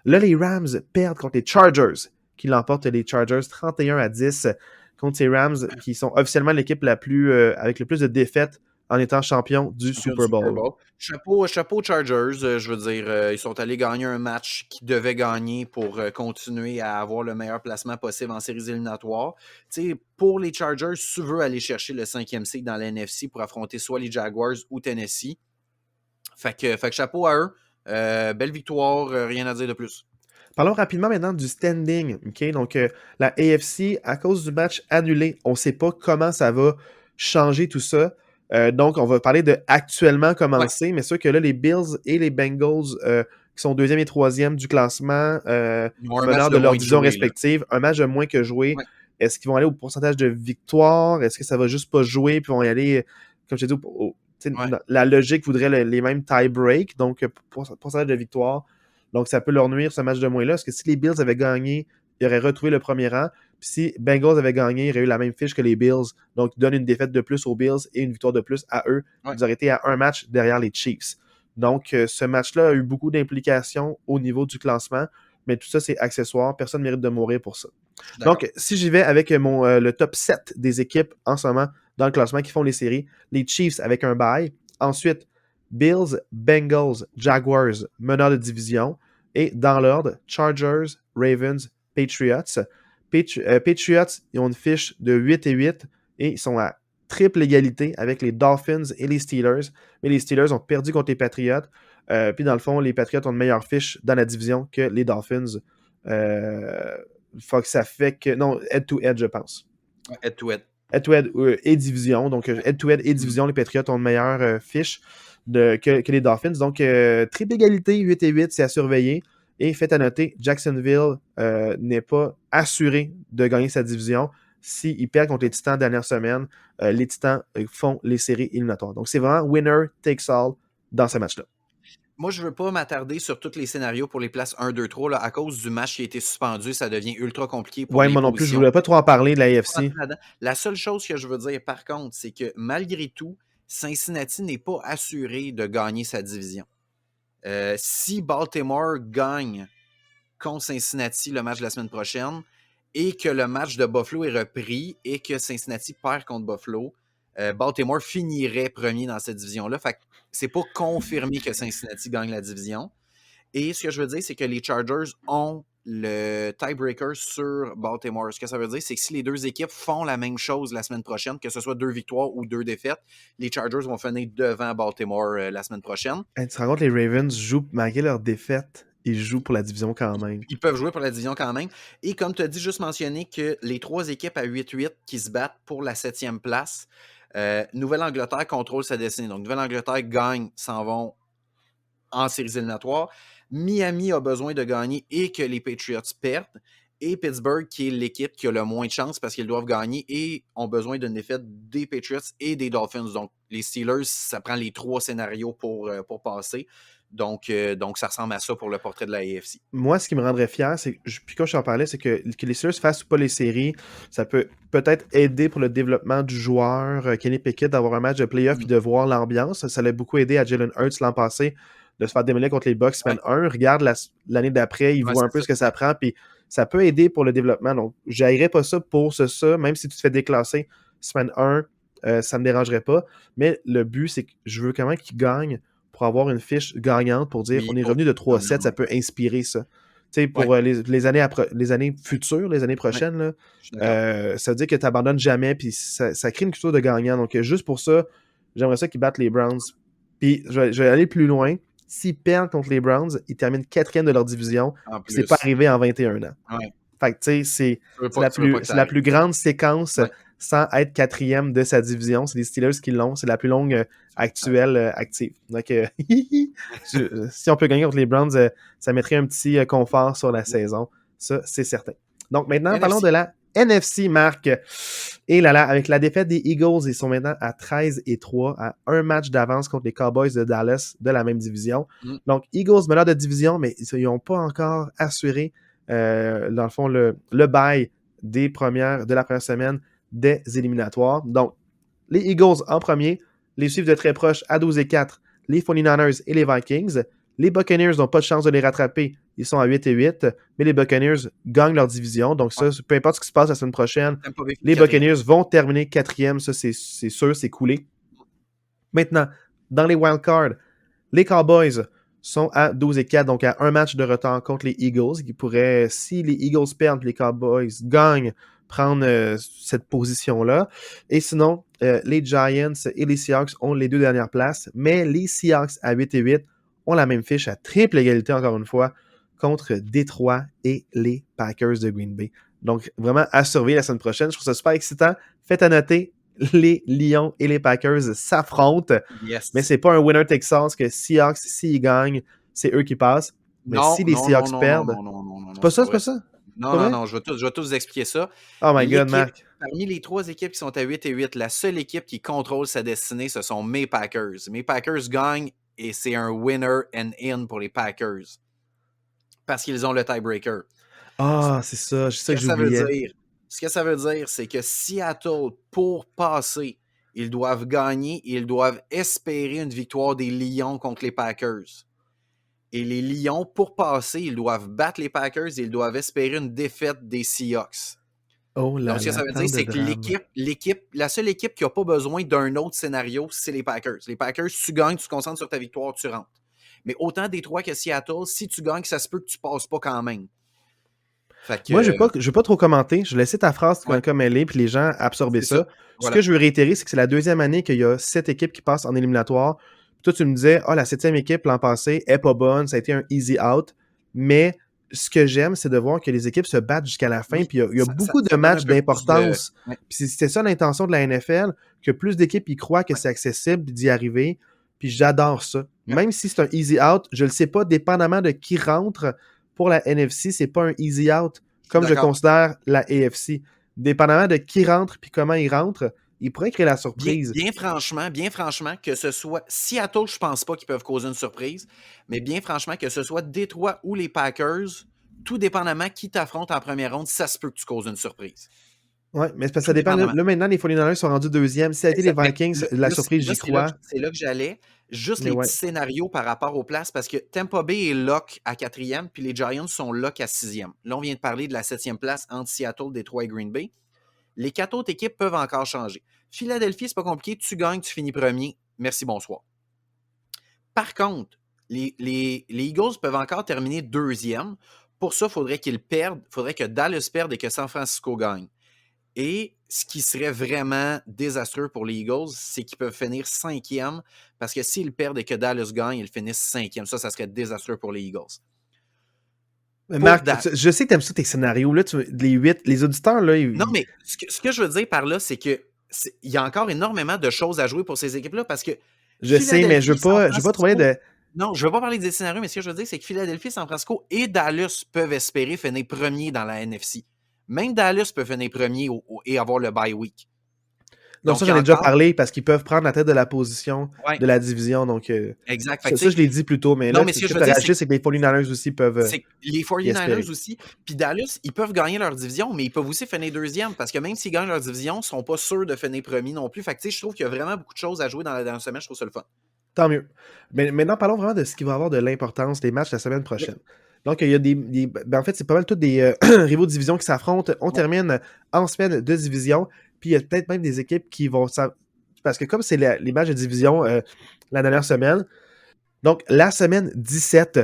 Là, les Rams perdent contre les Chargers, qui l'emportent les Chargers 31-10 contre ces Rams, qui sont officiellement l'équipe la plus avec le plus de défaites en étant champion du Super Bowl. Chapeau Chargers, je veux dire, ils sont allés gagner un match qu'ils devaient gagner pour continuer à avoir le meilleur placement possible en séries éliminatoires. Tu sais, pour les Chargers, si tu veux aller chercher le 5e seed dans la NFC pour affronter soit les Jaguars ou Tennessee. Fait que chapeau à eux. Belle victoire, rien à dire de plus. Parlons rapidement maintenant du standing. Okay? Donc, la AFC, à cause du match annulé, on ne sait pas comment ça va changer tout ça. Donc, on va parler de actuellement commencer, mais c'est sûr que là, les Bills et les Bengals qui sont deuxième et troisième du classement, Ils ont un match meneur de de leur moins de division jouer, là. respective, un match de moins que jouer. Ouais. Est-ce qu'ils vont aller au pourcentage de victoire? Est-ce que ça va juste pas jouer, puis vont y aller, comme je t'ai dit, Ouais. la logique voudrait les mêmes tie-break, donc pourcentage de victoire. Donc, ça peut leur nuire ce match de moins-là, parce que si les Bills avaient gagné, ils auraient retrouvé le premier rang. Puis si Bengals avaient gagné, ils auraient eu la même fiche que les Bills. Donc, ils donnent une défaite de plus aux Bills et une victoire de plus à eux. Ouais. Ils auraient été à un match derrière les Chiefs. Donc, ce match-là a eu beaucoup d'implications au niveau du classement, mais tout ça, c'est accessoire. Personne ne mérite de mourir pour ça. Donc, si j'y vais avec le top 7 des équipes en ce moment dans le classement qui font les séries, les Chiefs avec un bye. Ensuite, Bills, Bengals, Jaguars, meneurs de division. Et dans l'ordre, Chargers, Ravens, Patriots. Patriots, ils ont une fiche de 8-8 et ils sont à triple égalité avec les Dolphins et les Steelers. Mais les Steelers ont perdu contre les Patriots. Puis dans le fond, les Patriots ont une meilleure fiche dans la division que les Dolphins. Ça fait que... Non, head-to-head, je pense. Head-to-head. Head-to-head et division. Donc, head-to-head et division, les Patriots ont une meilleure fiche que les Dolphins. Donc, triple égalité, 8-8, c'est à surveiller. Et fait à noter, Jacksonville n'est pas assuré de gagner sa division. S'ils perdent contre les Titans dernière semaine, les Titans font les séries éliminatoires. Donc, c'est vraiment winner takes all dans ce match-là. Moi, je ne veux pas m'attarder sur tous les scénarios pour les places 1, 2, 3. Là, à cause du match qui a été suspendu, ça devient ultra compliqué pour les moi non plus, je ne positions. voulais pas trop en parler de la AFC. La seule chose que je veux dire, par contre, c'est que malgré tout, Cincinnati n'est pas assuré de gagner sa division. Si Baltimore gagne contre Cincinnati le match de la semaine prochaine et que le match de Buffalo est repris et que Cincinnati perd contre Buffalo, Baltimore finirait premier dans cette division-là. Fait que c'est pas confirmé que Cincinnati gagne la division. Et ce que je veux dire, c'est que les Chargers ont le tiebreaker sur Baltimore. Ce que ça veut dire, c'est que si les deux équipes font la même chose la semaine prochaine, que ce soit 2 victoires ou 2 défaites, les Chargers vont finir devant Baltimore la semaine prochaine. Tu te rends compte, les Ravens jouent, malgré leur défaite, ils jouent pour la division quand même. Ils peuvent jouer pour la division quand même. Et comme tu as dit, juste mentionné que les 3 équipes à 8-8 qui se battent pour la 7e place, Nouvelle-Angleterre contrôle sa destinée. Donc, Nouvelle-Angleterre gagne, s'en vont en séries éliminatoires. Miami a besoin de gagner et que les Patriots perdent. Et Pittsburgh, qui est l'équipe qui a le moins de chance parce qu'ils doivent gagner et ont besoin d'une défaite des Patriots et des Dolphins. Donc, les Steelers, ça prend les 3 scénarios pour passer. Donc, ça ressemble à ça pour le portrait de la AFC. Moi, ce qui me rendrait fier, c'est puis quand je t'en parlais, c'est que les Steelers fassent ou pas les séries, ça peut peut-être aider pour le développement du joueur Kenny Pickett d'avoir un match de playoff et de voir l'ambiance. Ça l'a beaucoup aidé à Jalen Hurts l'an passé de se faire démolir contre les Bucks semaine 1. Regarde l'année d'après, il voit un peu ce que ça prend, puis ça peut aider pour le développement. Donc, j'haïrais pas ça pour ça, même si tu te fais déclasser semaine 1, ça me dérangerait pas. Mais le but, c'est que je veux quand même qu'ils gagnent pour avoir une fiche gagnante pour dire on est revenu de 3-7, ça peut inspirer ça. Tu sais, pour les années futures, les années prochaines, là, ça veut dire que tu n'abandonnes jamais, puis ça crée une culture de gagnant. Donc, juste pour ça, j'aimerais ça qu'ils battent les Browns. Puis, je vais aller plus loin. S'ils perdent contre les Browns, ils terminent 4e de leur division. C'est pas arrivé en 21 ans. Ouais. Fait que, tu sais, c'est la plus grande séquence sans être 4e de sa division. C'est les Steelers qui l'ont. C'est la plus longue actuelle active. Donc, si on peut gagner contre les Browns, ça mettrait un petit confort sur la saison. Ça, c'est certain. Donc, maintenant, parlons de la NFC, Marc. Et là, avec la défaite des Eagles, ils sont maintenant à 13-3, à un match d'avance contre les Cowboys de Dallas de la même division. Donc, Eagles, meneur de division, mais ils n'ont pas encore assuré, dans le fond, le bail de la première semaine des éliminatoires. Donc, les Eagles en premier, les suivent de très proche à 12-4, les 49ers et les Vikings. Les Buccaneers n'ont pas de chance de les rattraper. Ils sont à 8-8, mais les Buccaneers gagnent leur division. Donc ça, peu importe ce qui se passe la semaine prochaine, les Buccaneers vont terminer 4e. Ça, c'est sûr, c'est coulé. Maintenant, dans les wildcards, les Cowboys sont à 12-4, donc à un match de retard contre les Eagles, qui pourraient, si les Eagles perdent, les Cowboys gagnent, prendre cette position-là. Et sinon, les Giants et les Seahawks ont les 2 dernières places, mais les Seahawks à 8-8 ont la même fiche à triple égalité, encore une fois, contre Détroit et les Packers de Green Bay. Donc, vraiment à surveiller la semaine prochaine. Je trouve ça super excitant. Faites à noter, les Lions et les Packers s'affrontent. Yes. Mais c'est pas un winner Texas que Seahawks, s'ils gagnent, c'est eux qui passent. Mais Non, si les non, non, Seahawks non, non, perdent, non, non, non, non, c'est non, pas c'est pas ça, c'est vrai pas ça. ça? C'est Non, pas non, vrai? non, je vais tout vous expliquer ça. Oh my god, L'équipe, Marc. parmi les 3 équipes qui sont à 8-8, la seule équipe qui contrôle sa destinée, ce sont mes Packers. Mes Packers gagnent et c'est un winner and in pour les Packers parce qu'ils ont le tiebreaker. Ah, c'est ça Ce que que ça veut j'oubliais. dire, c'est que Seattle, pour passer, ils doivent gagner et ils doivent espérer une victoire des Lions contre les Packers. Et les Lions, pour passer, ils doivent battre les Packers et ils doivent espérer une défaite des Seahawks. Oh là Donc, ce que là, ça veut dire, tant de c'est que drame. la seule équipe qui n'a pas besoin d'un autre scénario, c'est les Packers. Les Packers, tu gagnes, tu te concentres sur ta victoire, tu rentres. Mais autant Détroit que Seattle, si tu gagnes, ça se peut que tu passes pas quand même. Fait Moi, que, je vais pas trop commenter. Je vais laisser ta phrase ouais, comme elle est, puis les gens absorber c'est ça. ça. Ce que Voilà. je veux réitérer, c'est que c'est la 2e année qu'il y a 7 équipes qui passent en éliminatoire. Puis toi, tu me disais, la 7e équipe l'an passé est pas bonne, ça a été un easy out. Mais ce que j'aime, c'est de voir que les équipes se battent jusqu'à la fin. Oui, Puis il y a beaucoup de ça donne un matchs peu plus de. d'importance. Ouais, Puis c'était ça l'intention de la NFL, que plus d'équipes y croient que ouais, c'est accessible d'y arriver. Puis j'adore ça. ouais, Même si c'est un easy out, je le sais pas, dépendamment de qui rentre pour la NFC, c'est pas un easy out je suis comme je d'accord. considère la AFC. Dépendamment de qui rentre puis comment il rentre, il pourrait créer la surprise. Bien franchement, que ce soit Seattle, je pense pas qu'ils peuvent causer une surprise, mais bien franchement, que ce soit Détroit ou les Packers, tout dépendamment qui t'affronte en première ronde, ça se peut que tu causes une surprise. Ouais, mais c'est parce que ça Tout dépend. dépendamment. Là, maintenant, les 49ers sont rendus 2e. Si ça a été les Mais Vikings, là, la surprise, là, j'y crois. c'est là que j'allais. Juste Mais les petits ouais. scénarios par rapport aux places, parce que Tampa Bay est lock à 4e, puis les Giants sont lock à 6e. Là, on vient de parler de la 7e place entre Seattle, Détroit et Green Bay. Les 4 autres équipes peuvent encore changer. Philadelphie, c'est pas compliqué. Tu gagnes, tu finis premier. Merci, bonsoir. Par contre, les Eagles peuvent encore terminer 2e. Pour ça, il faudrait qu'ils perdent. Il faudrait que Dallas perde et que San Francisco gagne. Et ce qui serait vraiment désastreux pour les Eagles, c'est qu'ils peuvent finir 5e parce que s'ils perdent et que Dallas gagne, ils finissent 5e. Ça serait désastreux pour les Eagles. Marc, je sais que t'aimes ça tes scénarios. Là, les 8, les auditeurs, là, Non, mais ce que je veux dire par là, c'est que il y a encore énormément de choses à jouer pour ces équipes-là parce que je sais, mais je veux pas trouver de. Non, je ne veux pas parler des scénarios, mais ce que je veux dire, c'est que Philadelphie, San Francisco et Dallas peuvent espérer finir premier dans la NFC. Même Dallas peut finir premier et avoir le bye week. Non, Donc, ça, j'en ai déjà parlé parce qu'ils peuvent prendre la tête de la position ouais, de la division. Donc, exact. ça, je l'ai dit plus tôt. Mais non, là, mais ce ce que que je tu veux as dire, c'est que les 49ers aussi peuvent c'est que les y 49ers espérer. aussi. Puis Dallas, ils peuvent gagner leur division, mais ils peuvent aussi finir 2e parce que même s'ils gagnent leur division, ils ne sont pas sûrs de finir premier non plus. Fait que, je trouve qu'il y a vraiment beaucoup de choses à jouer dans la dernière semaine. Je trouve ça le fun. Tant mieux. Mais maintenant, parlons vraiment de ce qui va avoir de l'importance des matchs la semaine prochaine. Donc, il y a ben, en fait, c'est pas mal tous des rivaux de division qui s'affrontent. On termine en semaine de division. Puis, il y a peut-être même des équipes qui vont... Parce que comme c'est les matchs de division la dernière semaine, donc la semaine 17,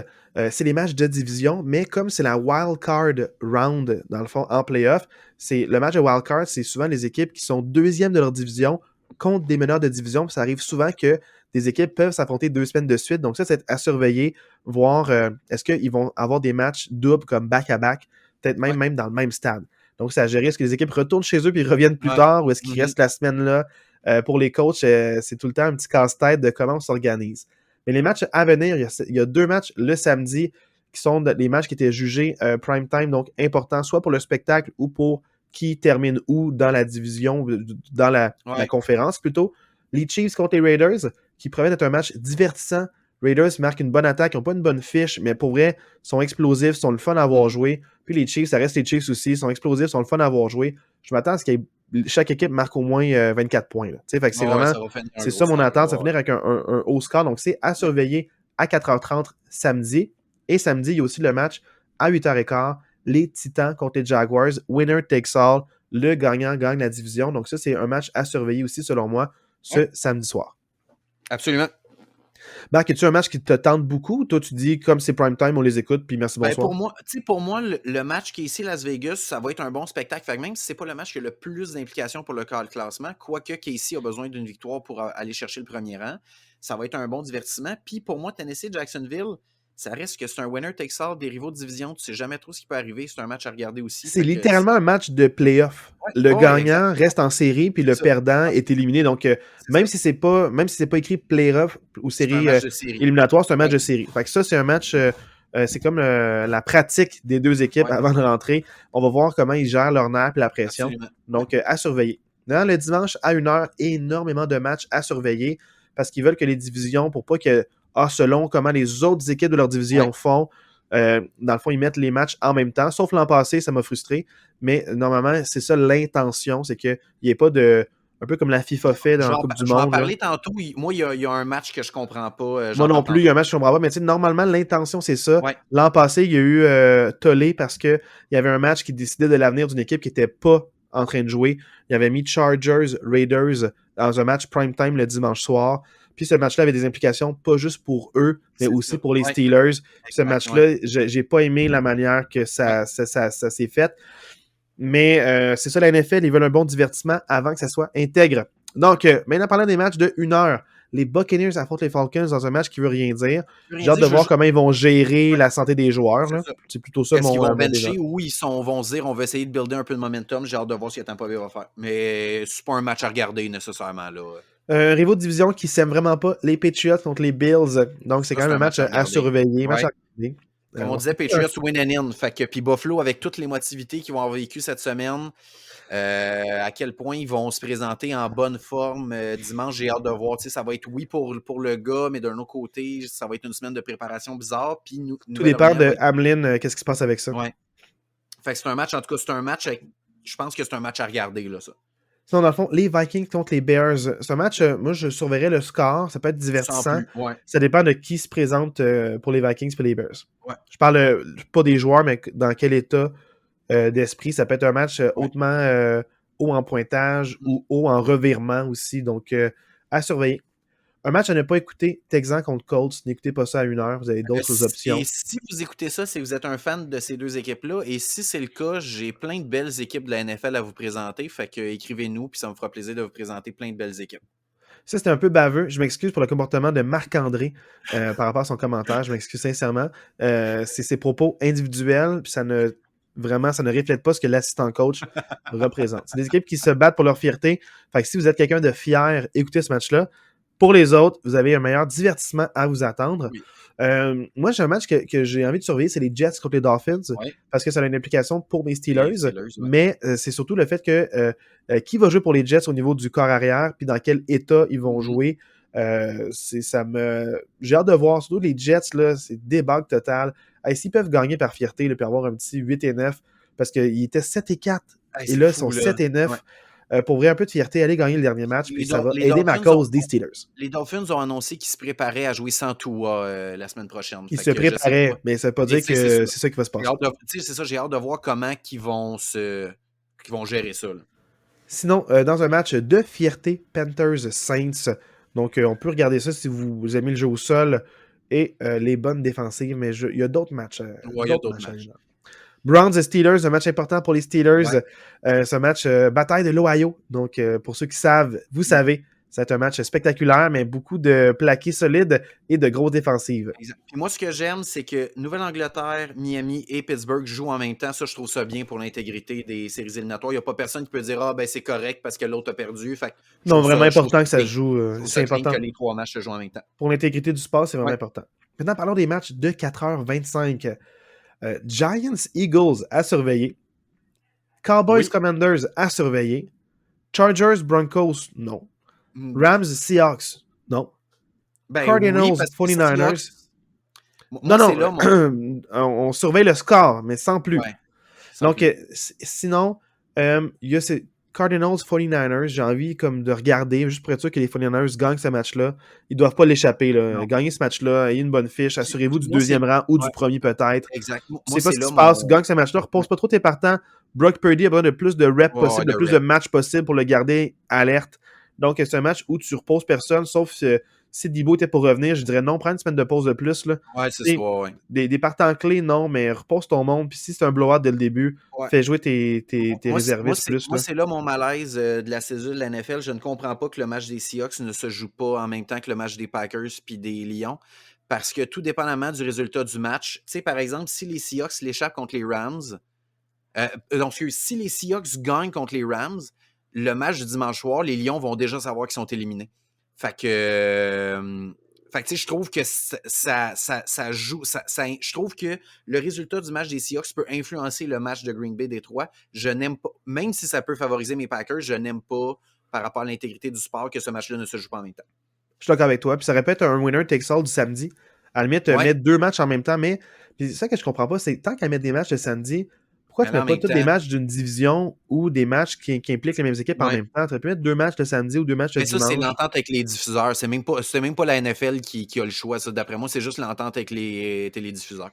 c'est les matchs de division, mais comme c'est la wild card round, dans le fond, en playoff, le match de wild card, c'est souvent les équipes qui sont 2e de leur division contre des meneurs de division. Puis ça arrive souvent que des équipes peuvent s'affronter 2 semaines de suite. Donc ça, c'est à surveiller, voir est-ce qu'ils vont avoir des matchs doubles comme back-à-back, peut-être même dans le même stade. Donc c'est à gérer. Est-ce que les équipes retournent chez eux puis reviennent plus tard ou est-ce qu'ils restent la semaine là? Pour les coachs, c'est tout le temps un petit casse-tête de comment on s'organise. Mais les matchs à venir, il y a 2 matchs le samedi qui sont les matchs qui étaient jugés prime time, donc importants soit pour le spectacle ou pour qui termine où dans la division, dans la conférence plutôt. Les Chiefs contre les Raiders, qui promettent d'être un match divertissant. Raiders marquent une bonne attaque, ils n'ont pas une bonne fiche, mais pour vrai, sont explosifs, sont le fun à avoir joué. Puis les Chiefs, ça reste les Chiefs aussi, sont explosifs, sont le fun à avoir joué. Je m'attends à ce que chaque équipe marque au moins 24 points. Fait que c'est vraiment, c'est ça mon attente, ça va finir avec un haut score. Donc c'est à surveiller à 4h30 samedi. Et samedi, il y a aussi le match à 8h15, les Titans contre les Jaguars. Winner takes all. Le gagnant gagne la division. Donc ça, c'est un match à surveiller aussi, selon moi, ce samedi soir. Absolument. Marc, as-tu un match qui te tente beaucoup? Toi, tu dis, comme c'est prime time, on les écoute, puis merci, bonsoir. Pour moi, le match qui est ici Las Vegas, ça va être un bon spectacle. Fait que même si c'est pas le match qui a le plus d'implication pour le classement, quoique Casey a besoin d'une victoire pour aller chercher le premier rang, ça va être un bon divertissement. Puis pour moi, Tennessee-Jacksonville, ça reste que c'est un winner takes all des rivaux de division. Tu sais jamais trop ce qui peut arriver. C'est un match à regarder aussi. C'est littéralement un match de playoff. Le gagnant reste en série, puis le perdant est éliminé. Donc, même si c'est pas écrit playoff ou série éliminatoire, c'est un match de série. Fait que ça, c'est un match c'est comme la pratique des deux équipes avant de rentrer. On va voir comment ils gèrent leur nerf et la pression. Absolument. Donc, à surveiller. Dans le dimanche, à 1h, énormément de matchs à surveiller parce qu'ils veulent que les divisions, pour pas que, selon comment les autres équipes de leur division font, dans le fond, ils mettent les matchs en même temps. Sauf l'an passé, ça m'a frustré. Mais normalement, c'est ça l'intention, c'est qu'il n'y ait pas de... Un peu comme la FIFA fait dans la Coupe du Monde. Je vais en parler tantôt. Moi, il y a un match que je comprends pas. Moi non plus, il y a un match que je comprends pas. Mais tu sais, normalement, l'intention, c'est ça. Ouais. L'an passé, il y a eu tollé parce qu'il y avait un match qui décidait de l'avenir d'une équipe qui n'était pas en train de jouer. Il avait mis Chargers, Raiders dans un match prime time le dimanche soir. Puis ce match-là avait des implications pas juste pour eux, mais aussi pour les Steelers. Puis ce match-là, j'ai pas aimé la manière que ça s'est fait. Mais c'est ça la NFL, ils veulent un bon divertissement avant que ça soit intègre. Donc, maintenant parlant des matchs de 1h, les Buccaneers affrontent les Falcons dans un match qui veut rien dire. J'ai hâte de voir comment ils vont gérer la santé des joueurs. C'est plutôt ça Est-ce qu'ils vont bencher ou ils vont se dire on va essayer de builder un peu de momentum. J'ai hâte de voir ce que Tampa Bay va faire. Mais c'est pas un match à regarder nécessairement. Là. Rivaux de division qui s'aiment vraiment pas, les Patriots contre les Bills. Donc, c'est quand même un match à surveiller. Match à regarder. Comme on disait, Patriots win and in. Fait que, puis Buffalo, avec toutes l'émotivité qu'ils vont avoir vécu cette semaine, à quel point ils vont se présenter en bonne forme dimanche, j'ai hâte de voir. Ça va être pour le gars, mais d'un autre côté, ça va être une semaine de préparation bizarre. Puis tout dépend de Hamlin, qu'est-ce qui se passe avec ça. Ouais. Fait que c'est un match, en tout cas, je pense que c'est un match à regarder, là, ça. Sinon, dans le fond, les Vikings contre les Bears. C'est un match, moi, je surveillerais le score. Ça peut être divertissant. Ça dépend de qui se présente pour les Vikings et les Bears. Ouais. Je parle pas des joueurs, mais dans quel état d'esprit. Ça peut être un match hautement haut en pointage ou haut en revirement aussi. Donc, à surveiller. Un match à ne pas écouter, Texans contre Colts. N'écoutez pas ça à 1h. Vous avez d'autres options. Et si vous écoutez ça, c'est que vous êtes un fan de ces deux équipes-là. Et si c'est le cas, j'ai plein de belles équipes de la NFL à vous présenter. Fait que écrivez-nous, puis ça me fera plaisir de vous présenter plein de belles équipes. Ça, c'était un peu baveux. Je m'excuse pour le comportement de Marc-André par rapport à son commentaire. Je m'excuse sincèrement. C'est ses propos individuels, puis ça ne reflète pas ce que l'assistant coach représente. C'est des équipes qui se battent pour leur fierté. Fait que si vous êtes quelqu'un de fier, écoutez ce match-là. Pour les autres, vous avez un meilleur divertissement à vous attendre. Oui. Moi, j'ai un match que j'ai envie de surveiller, c'est les Jets contre les Dolphins, parce que ça a une implication pour mes Steelers, mais c'est surtout le fait que qui va jouer pour les Jets au niveau du corps arrière, puis dans quel état ils vont jouer. J'ai hâte de voir, surtout les Jets, là, c'est débug total. S'ils peuvent gagner par fierté, là, puis avoir un petit 8-9, parce qu'ils étaient 7-4, et là, ils sont 7-9. Pour vrai, un peu de fierté, aller gagner le dernier match, puis ça va aider ma cause des Steelers. Les Dolphins ont annoncé qu'ils se préparaient à jouer sans Tua la semaine prochaine. Ils se préparaient, mais ça ne veut pas dire que c'est ça qui va se passer. C'est ça, j'ai hâte de voir comment ils vont gérer ça. Là. Sinon, dans un match de fierté, Panthers-Saints, donc on peut regarder ça si vous aimez le jeu au sol et les bonnes défensives, mais il y a d'autres matchs. Il y a d'autres matchs. Browns et Steelers, un match important pour les Steelers. C'est un match bataille de l'Ohio. Donc, pour ceux qui savent, vous savez, c'est un match spectaculaire, mais beaucoup de plaqués solides et de grosses défensives. Exact. Puis moi, ce que j'aime, c'est que Nouvelle-Angleterre, Miami et Pittsburgh jouent en même temps. Ça, je trouve ça bien pour l'intégrité des séries éliminatoires. Il n'y a pas personne qui peut dire « Ah, ben c'est correct parce que l'autre a perdu. » Non, vraiment important que ça se joue. C'est important que les trois matchs se jouent en même temps. Pour l'intégrité du sport, c'est vraiment important. Maintenant, parlons des matchs de 4h25. Giants, Eagles à surveiller. Cowboys, Commanders à surveiller. Chargers, Broncos, non. Rams, Seahawks, non. Cardinals, 49ers. On surveille le score, mais sans plus. Donc, sinon, il y a ces Cardinals, 49ers. J'ai envie comme de regarder, juste pour être sûr que les 49ers gagnent ce match-là. Ils ne doivent pas l'échapper. Gagner ce match-là, ayez une bonne fiche. Assurez-vous du deuxième rang ou du premier peut-être. Exactement. C'est pas ce qui se passe. Gagne ce match-là. Repose pas trop tes partants. Brock Purdy a besoin de plus de reps possible, de plus de matchs possible pour le garder alerte. Donc, c'est un match où tu reposes personne, sauf si Debo était pour revenir, je dirais non, prends une semaine de pause de plus. Là. C'est ça, Des partants clés, non, mais repose ton monde. Puis si c'est un blowout dès le début, fais jouer tes réservistes plus. Moi, c'est là mon malaise de la césure de la NFL. Je ne comprends pas que le match des Seahawks ne se joue pas en même temps que le match des Packers puis des Lions. Parce que tout dépendamment du résultat du match, tu sais, par exemple, si les Seahawks l'échappent contre les Rams, si les Seahawks gagnent contre les Rams, le match du dimanche soir, les Lions vont déjà savoir qu'ils sont éliminés. Fait que Fait que, tu sais, je trouve que ça joue. Je trouve que le résultat du match des Seahawks peut influencer le match de Green Bay Détroit. Je n'aime pas, même si ça peut favoriser mes Packers, je n'aime pas, par rapport à l'intégrité du sport, que ce match-là ne se joue pas en même temps. Je suis d'accord avec toi. Puis ça répète un winner takes all du samedi. À la limite, Ouais, mettre deux matchs en même temps, mais puis c'est ça que je comprends pas, c'est tant qu'à mettre des matchs le samedi, pourquoi mais tu là, mets en pas même tous des temps, matchs d'une division ou des matchs qui impliquent les mêmes équipes en ouais. même temps? Tu aurais pu mettre deux matchs le samedi ou deux matchs le Mais ça, c'est dimanche. l'entente avec les diffuseurs. C'est même pas la NFL qui a le choix, ça. D'après moi, c'est juste l'entente avec les télédiffuseurs.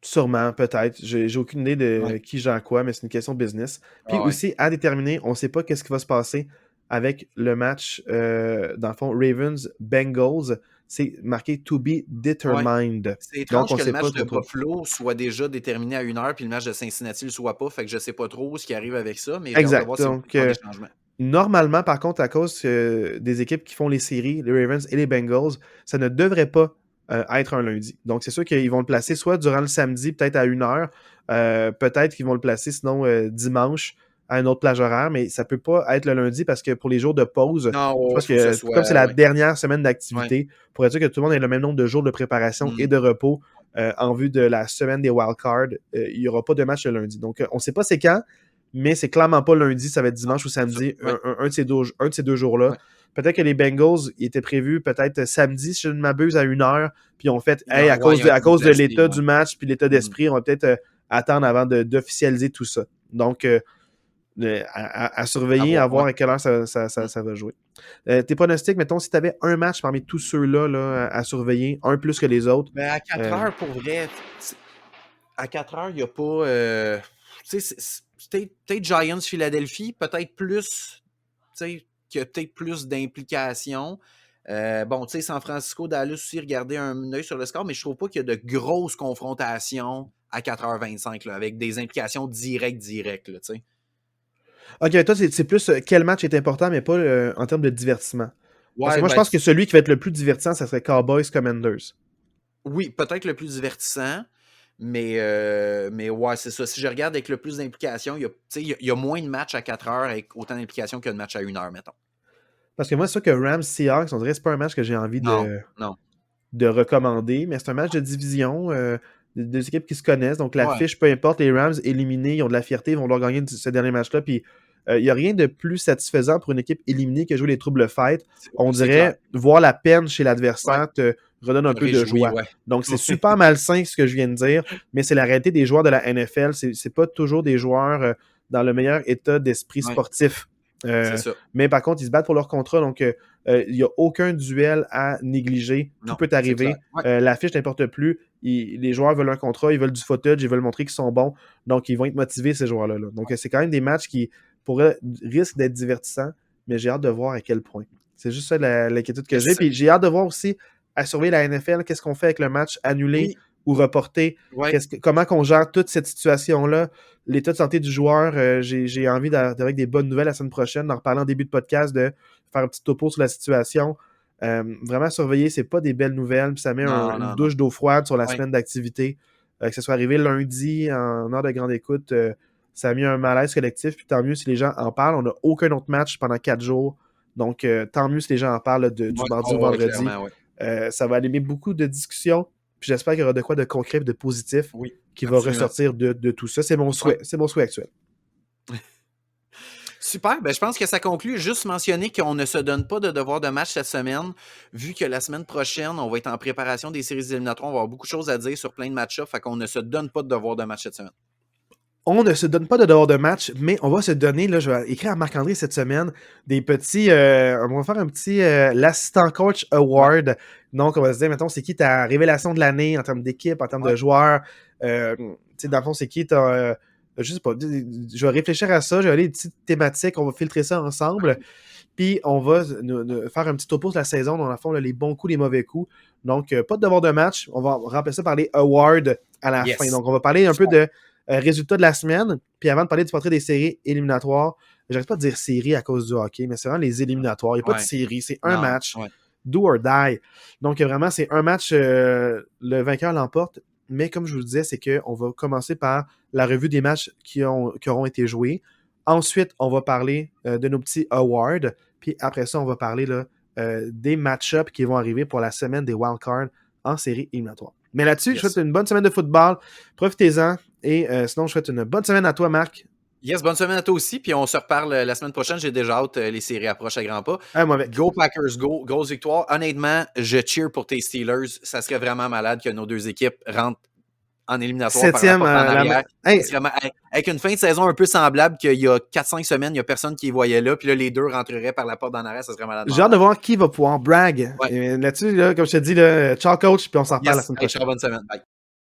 Sûrement, peut-être. J'ai aucune idée Ouais. de qui gère quoi, mais c'est une question de business. Puis Ah ouais. aussi, à déterminer, on ne sait pas qu'est-ce qui va se passer avec le match, dans le fond, Ravens-Bengals. C'est marqué to be Ouais. determined. C'est Donc, étrange on ne que le sait pas match de trop trop. Buffalo soit déjà déterminé à 1 heure, puis le match de Cincinnati ne le soit pas. Fait que je sais pas trop ce qui arrive avec ça, mais j'ai hâte de Exact. voir s'ils vont Donc, faire des changements. normalement, par contre, à cause des équipes qui font les séries, les Ravens et les Bengals, ça ne devrait pas être un lundi. Donc, c'est sûr qu'ils vont le placer soit durant le samedi, peut-être à 1 heure, peut-être qu'ils vont le placer sinon dimanche à une autre plage horaire, mais ça ne peut pas être le lundi parce que pour les jours de pause, Non, je ouais, pense faut que ce que comme c'est soit. la Ouais. dernière semaine Ouais. d'activité, pour être sûr que tout le monde ait le même nombre de jours de préparation et Mm. de repos en vue de la semaine des wildcards, il n'y aura pas de match le lundi. Donc, on ne sait pas c'est quand, mais c'est clairement pas lundi, ça va être Non, dimanche ou c'est ça. samedi, Ouais. un de ces deux jours-là. Ouais. Peut-être que les Bengals ils étaient prévus peut-être samedi, si je ne m'abuse, à 1 heure, puis ils ont fait, hey, Ouais, à ils ont cause de déplacé. l'état Ouais. du match, puis l'état Mm. d'esprit, on va peut-être attendre avant d'officialiser tout ça. Donc, à À surveiller, voir. à Ouais. voir à quelle heure Mm. ça va jouer. Tes pronostics, mettons, si tu avais un match parmi tous ceux-là là, à surveiller, un plus que les autres, Mais à 4 euh, heures, pour vrai, à 4 heures, il n'y a pas. Tu sais, peut-être Giants Philadelphie, peut-être plus. Tu sais, qu'il y a peut-être plus d'implications. Bon, tu sais, San Francisco, Dallas aussi, regarder un œil sur le score, mais je trouve pas qu'il y a de grosses confrontations à 4h25, là, avec des implications directes, là, tu sais. ok, toi, c'est plus quel match est important, mais pas en termes de divertissement. Parce que Ouais, moi, je ben, pense que celui qui va être le plus divertissant, ça serait Cowboys Commanders. oui, peut-être le plus divertissant, mais ouais, c'est ça. Si je regarde avec le plus d'implications, tu sais, il y a moins de matchs à 4 heures avec autant d'implications que de matchs à 1 heure, mettons. Parce que moi, c'est sûr que Rams Seahawks, on dirait que c'est pas un match que j'ai envie Non, non. de recommander, mais c'est un match de division, deux équipes qui se connaissent. Donc la Ouais, fiche, peu importe, les Rams éliminés, ils ont de la fierté, ils vont devoir gagner ce dernier match-là. Puis il n'y a rien de plus satisfaisant pour une équipe éliminée que jouer les troubles fight. On c'est clair. dirait voir la peine chez Ouais, l'adversaire te redonne un peu de réjoui, joie. ouais. Donc c'est super malsain ce que je viens de dire, mais c'est la réalité des joueurs de la NFL. C'est pas toujours des joueurs dans le meilleur état d'esprit Ouais, sportif. c'est Euh, ça. mais par contre, ils se battent pour leur contrat, donc il n'y a aucun duel à négliger. Tout Non, peut c'est clair. arriver. Ouais, L'affiche n'importe plus. Les joueurs veulent un contrat, ils veulent du footage, ils veulent montrer qu'ils sont bons. Donc, ils vont être motivés, ces joueurs-là. Là. Donc, c'est quand même des matchs qui risquent d'être divertissants, mais j'ai hâte de voir à quel point. C'est juste ça l'inquiétude que j'ai. yes. Puis j'ai hâte de voir aussi à surveiller la NFL, qu'est-ce qu'on fait avec le match annulé Oui, ou reporté. ouais. Comment qu'on gère toute cette situation-là, l'état de santé du joueur. J'ai envie d'arriver avec des bonnes nouvelles la semaine prochaine, d'en reparler en début de podcast, de faire un petit topo sur la situation. Vraiment surveiller, c'est pas des belles nouvelles, puis ça met Non, une non, non. douche d'eau froide sur la Ouais. semaine d'activité. Que ce soit arrivé lundi en heure de grande écoute, ça a mis un malaise collectif, puis tant mieux si les gens en parlent. On n'a aucun autre match pendant 4 jours, donc tant mieux si les gens en parlent du Ouais, mardi au oh, ouais, vendredi. clairement, ouais. Ça va allumer beaucoup de discussions, puis j'espère qu'il y aura de quoi de concret et de positif Oui, qui va absolument. ressortir de tout ça. C'est mon Ouais. souhait. C'est mon souhait actuel. Super, ben je pense que ça conclut. Juste mentionner qu'on ne se donne pas de devoir de match cette semaine, vu que la semaine prochaine, on va être en préparation des séries éliminatoires. On va avoir beaucoup de choses à dire sur plein de match-ups, fait qu'on ne se donne pas de devoir de match cette semaine. On ne se donne pas de devoir de match, mais on va se donner, là, je vais écrire à Marc-André cette semaine, des petits, on va faire un petit l'assistant coach Ouais, award. Donc, on va se dire, mettons, c'est qui ta révélation de l'année en termes d'équipe, en termes ouais, de joueurs. Tu sais, dans le fond, c'est qui ta, je sais pas, je vais réfléchir à ça, je vais aller des petites thématiques, on va filtrer ça ensemble, puis on va faire un petit topo sur la saison, dans le fond, là, les bons coups, les mauvais coups. Donc, pas de devoir de match, on va remplacer ça par les awards à la fin. yes. Donc, on va parler un peu Super. de résultats de la semaine. Puis avant de parler du portrait des séries éliminatoires, j'arrête pas de dire séries à cause du hockey, mais c'est vraiment les éliminatoires. Il n'y a pas de Ouais, série, c'est un non, match, ouais. do or die. Donc vraiment, c'est un match, le vainqueur l'emporte. Mais comme je vous le disais, c'est qu'on va commencer par la revue des matchs qui auront été joués. Ensuite, on va parler de nos petits awards. Puis après ça, on va parler là, des match-ups qui vont arriver pour la semaine des wildcards en série éliminatoire. Mais là-dessus, je Yes. souhaite une bonne semaine de football. Profitez-en. Et sinon, je souhaite une bonne semaine à toi, Marc. Yes, bonne semaine à toi aussi. Puis on se reparle la semaine prochaine. J'ai déjà hâte. Les séries approchent à grands pas. Moi avec. Go Packers, go. Grosse victoire. Honnêtement, je cheer pour tes Steelers. Ça serait vraiment malade que nos deux équipes rentrent en éliminatoire Septième, par la porte en arrière. Hey. Avec une fin de saison un peu semblable qu'il y a 4-5 semaines, il n'y a personne qui les voyait là. Puis là, les deux rentreraient par la porte en arrière. Ça serait malade. J'ai hâte de voir qui va pouvoir brag. Ouais. Et là-dessus, là, comme je te dis, là, ciao coach, puis on s'en reparle la semaine Hey, prochaine. ciao, bonne semaine. Bye.